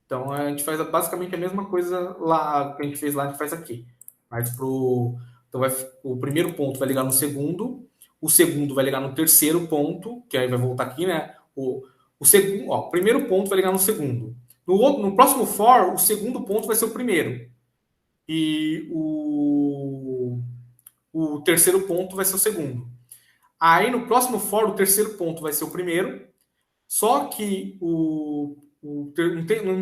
Então, a gente faz basicamente a mesma coisa lá que a gente fez lá, a gente faz aqui. Mas então o primeiro ponto vai ligar no segundo, o segundo vai ligar no terceiro ponto, que aí vai voltar aqui, né? O primeiro ponto vai ligar no segundo. No próximo for, o segundo ponto vai ser o primeiro. E o terceiro ponto vai ser o segundo. Aí no próximo for, o terceiro ponto vai ser o primeiro. Só que não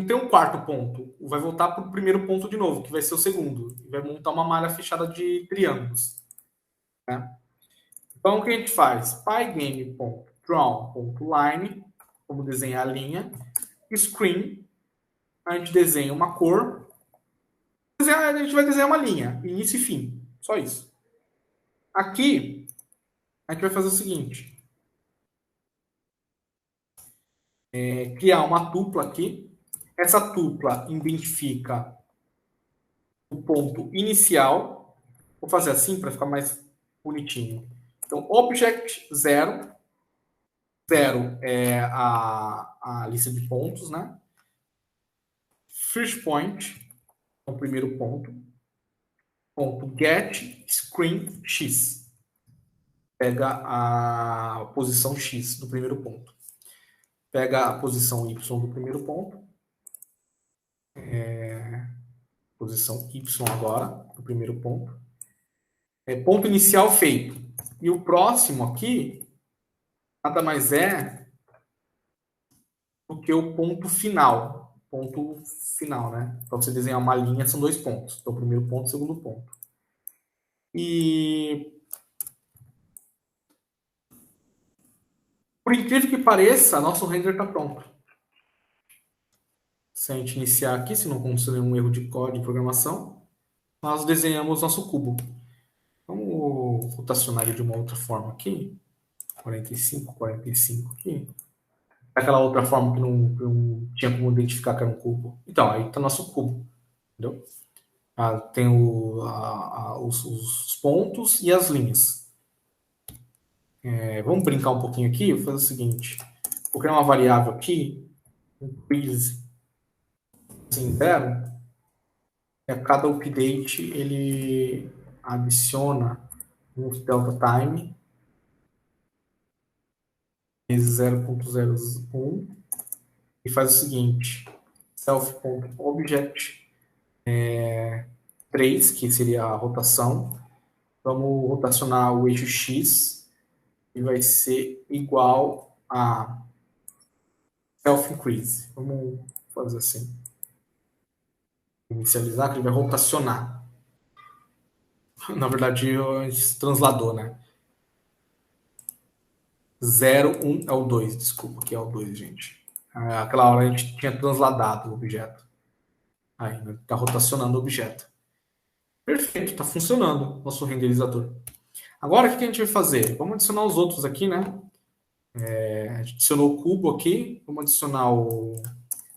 tem um quarto ponto. Vai voltar para o primeiro ponto de novo, que vai ser o segundo. Vai montar uma malha fechada de triângulos. Né? Então, o que a gente faz? Pygame.draw.line, vamos desenhar a linha. Screen, a gente desenha uma cor. A gente vai desenhar uma linha, início e fim. Só isso. Aqui, a gente vai fazer o seguinte. Criar uma tupla aqui. Essa tupla identifica o ponto inicial. Vou fazer assim para ficar mais bonitinho. Então, object 0. 0 é a lista de pontos, né? First point, é o primeiro ponto. Ponto get screen x. Pega a posição x do primeiro ponto. Pega a posição y do primeiro ponto. Posição y agora, do primeiro ponto. Ponto inicial feito. E o próximo aqui, nada mais é do que o ponto final. Ponto final, né? Para você desenhar uma linha, são 2 pontos. Então, o primeiro ponto e o segundo ponto. E, por incrível que pareça, nosso render está pronto. Se a gente iniciar aqui, se não acontecer nenhum erro de código de programação, nós desenhamos nosso cubo. Vamos rotacionar ele de uma outra forma aqui. 45, 45 aqui. Aquela outra forma que não tinha como identificar que era um cubo. Então, aí está nosso cubo. Entendeu? Tem os pontos e as linhas. Vamos brincar um pouquinho aqui. Vou fazer o seguinte. Vou criar uma variável aqui. Increase em 0. E a cada update ele adiciona um delta time vezes 0.01 e faz o seguinte: self.object 3, que seria a rotação. Vamos rotacionar o eixo x e vai ser igual a self-increase. Vamos fazer assim. Inicializar, que ele vai rotacionar. Na verdade, a gente transladou, né? 0, 1 é o 2, desculpa, que é o 2, gente. Aquela hora a gente tinha transladado o objeto. Aí, está rotacionando o objeto. Perfeito, está funcionando nosso renderizador. Agora, o que a gente vai fazer? Vamos adicionar os outros aqui, né? A gente adicionou o cubo aqui. Vamos adicionar o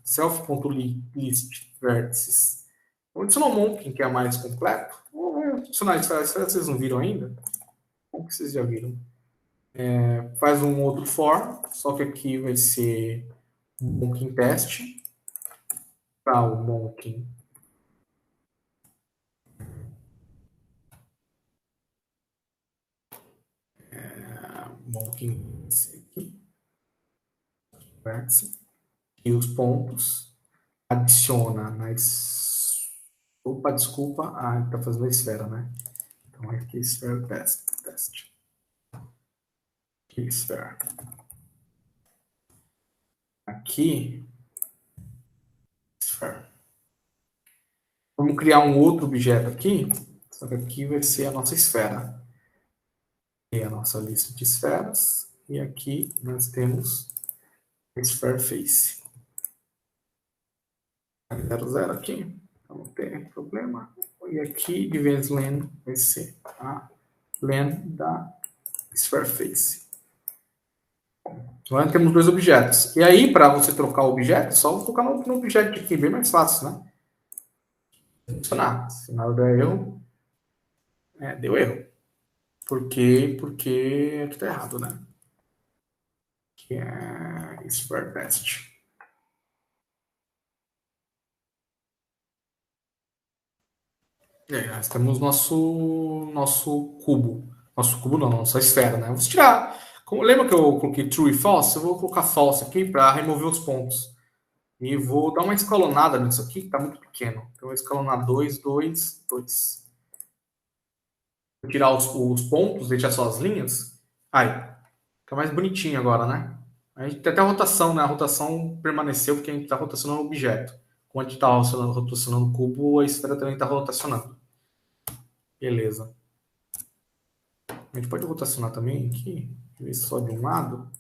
self.list vértices. Vamos adicionar o Monkin, que é mais completo. Vamos adicionar isso. Vocês não viram ainda? Como que vocês já viram? Faz um outro for, só que aqui vai ser um Monkin test. Para o Monkin. Monkin aqui. Vértice. E os pontos. Adiciona nas. Opa, desculpa. Ele está fazendo a esfera, né? Então aqui, esfera test. Aqui, esfera. Aqui, esfera. Vamos criar um outro objeto aqui, só que aqui vai ser a nossa esfera. E a nossa lista de esferas. E aqui nós temos a Sphere Face. 00 aqui, não tem problema. E aqui, de vez len, vai ser a len da Sphere Face. Agora temos dois objetos. E aí, para você trocar o objeto, só colocar no objeto aqui, bem mais fácil, né? Funcionar. Se não der erro, deu erro. Por quê? Porque aqui está errado, né? Que é Sphere Test. Nós temos nosso cubo. Nosso cubo não, nossa esfera, né? Vamos tirar. Lembra que eu coloquei true e false? Eu vou colocar false aqui para remover os pontos. E vou dar uma escalonada nisso aqui, que está muito pequeno. Então, eu vou escalonar 2, 2, 2. Vou tirar os pontos, deixar só as linhas. Aí, fica mais bonitinho agora, né? A gente tem até a rotação, né? A rotação permaneceu porque a gente está rotacionando o objeto. Quando a gente está rotacionando o cubo, a esfera também está rotacionando. Beleza. A gente pode rotacionar também aqui, ver só de um lado,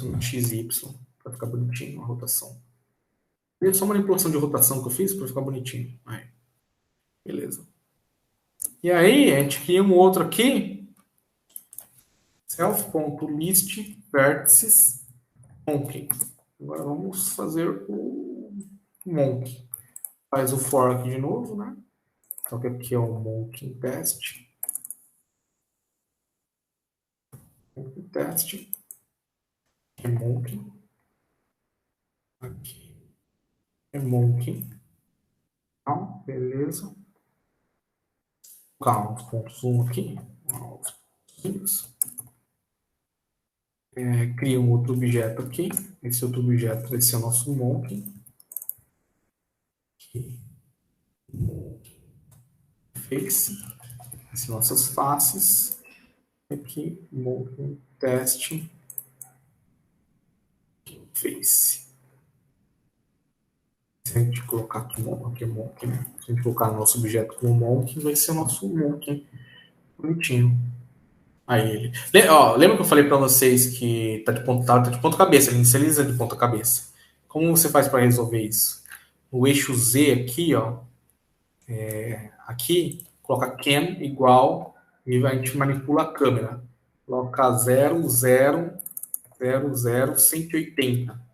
no x e y, para ficar bonitinho a rotação. É só manipulação de rotação que eu fiz para ficar bonitinho. Aí. Beleza. E aí, a gente cria um outro aqui, self.list vértices monkey. Agora vamos fazer o monkey. Faz o for aqui de novo, né? Então aqui é o monkey test. Monkey test. É monkey. Aqui. É monkey. Então, beleza. Colocar uns pontos 1 aqui. Cria um outro objeto aqui. Esse outro objeto vai ser o nosso monkey. Aqui. Face. As nossas faces. Aqui, monkey test face. Se a gente colocar aqui monkey, né? Se a gente colocar nosso objeto como monkey, vai ser o nosso monkey bonitinho. Aí ele. Lembra que eu falei para vocês que tá de ponta cabeça, ele inicializa de ponta cabeça. Como você faz para resolver isso? No eixo Z aqui, aqui, coloca can igual e a gente manipula a câmera. Coloca 0, 0, 0, 0, 180.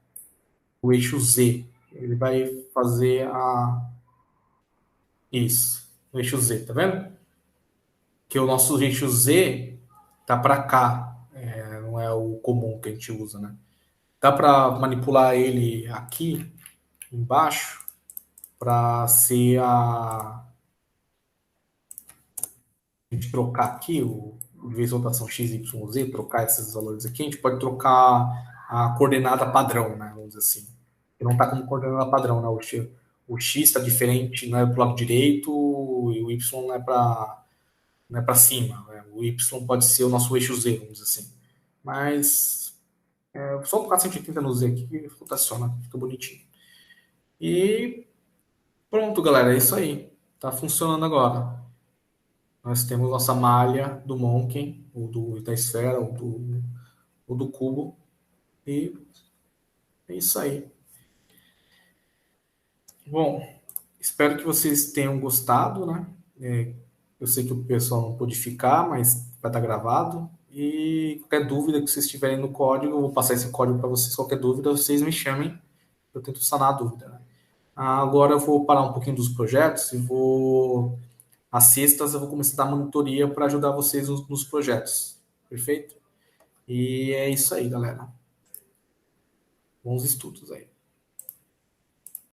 O eixo Z. Ele vai fazer isso. O eixo Z, tá vendo? Que o nosso eixo Z tá para cá. Não é o comum que a gente usa, né? Dá para manipular ele aqui embaixo para ser a gente trocar aqui o vez de rotação x, y, z, trocar esses valores aqui, a gente pode trocar a coordenada padrão, né? Vamos dizer assim. Que não está como coordenada padrão, né? O x está diferente, não é para o lado direito e o y não é para cima. Né? O y pode ser o nosso eixo z, vamos dizer assim. Mas só colocar 180 no z aqui que rotaciona, fica bonitinho. E pronto, galera, é isso aí. Tá funcionando agora. Nós temos nossa malha do Monkey, ou da esfera, ou do cubo. E É isso aí. Bom, espero que vocês tenham gostado, né? Eu sei que o pessoal não pôde ficar, mas vai estar gravado. E qualquer dúvida que vocês tiverem no código, eu vou passar esse código para vocês. Qualquer dúvida, vocês me chamem. Eu tento sanar a dúvida, né? Agora eu vou parar um pouquinho dos projetos e vou. Às sextas eu vou começar a dar monitoria para ajudar vocês nos projetos. Perfeito? E é isso aí, galera. Bons estudos aí.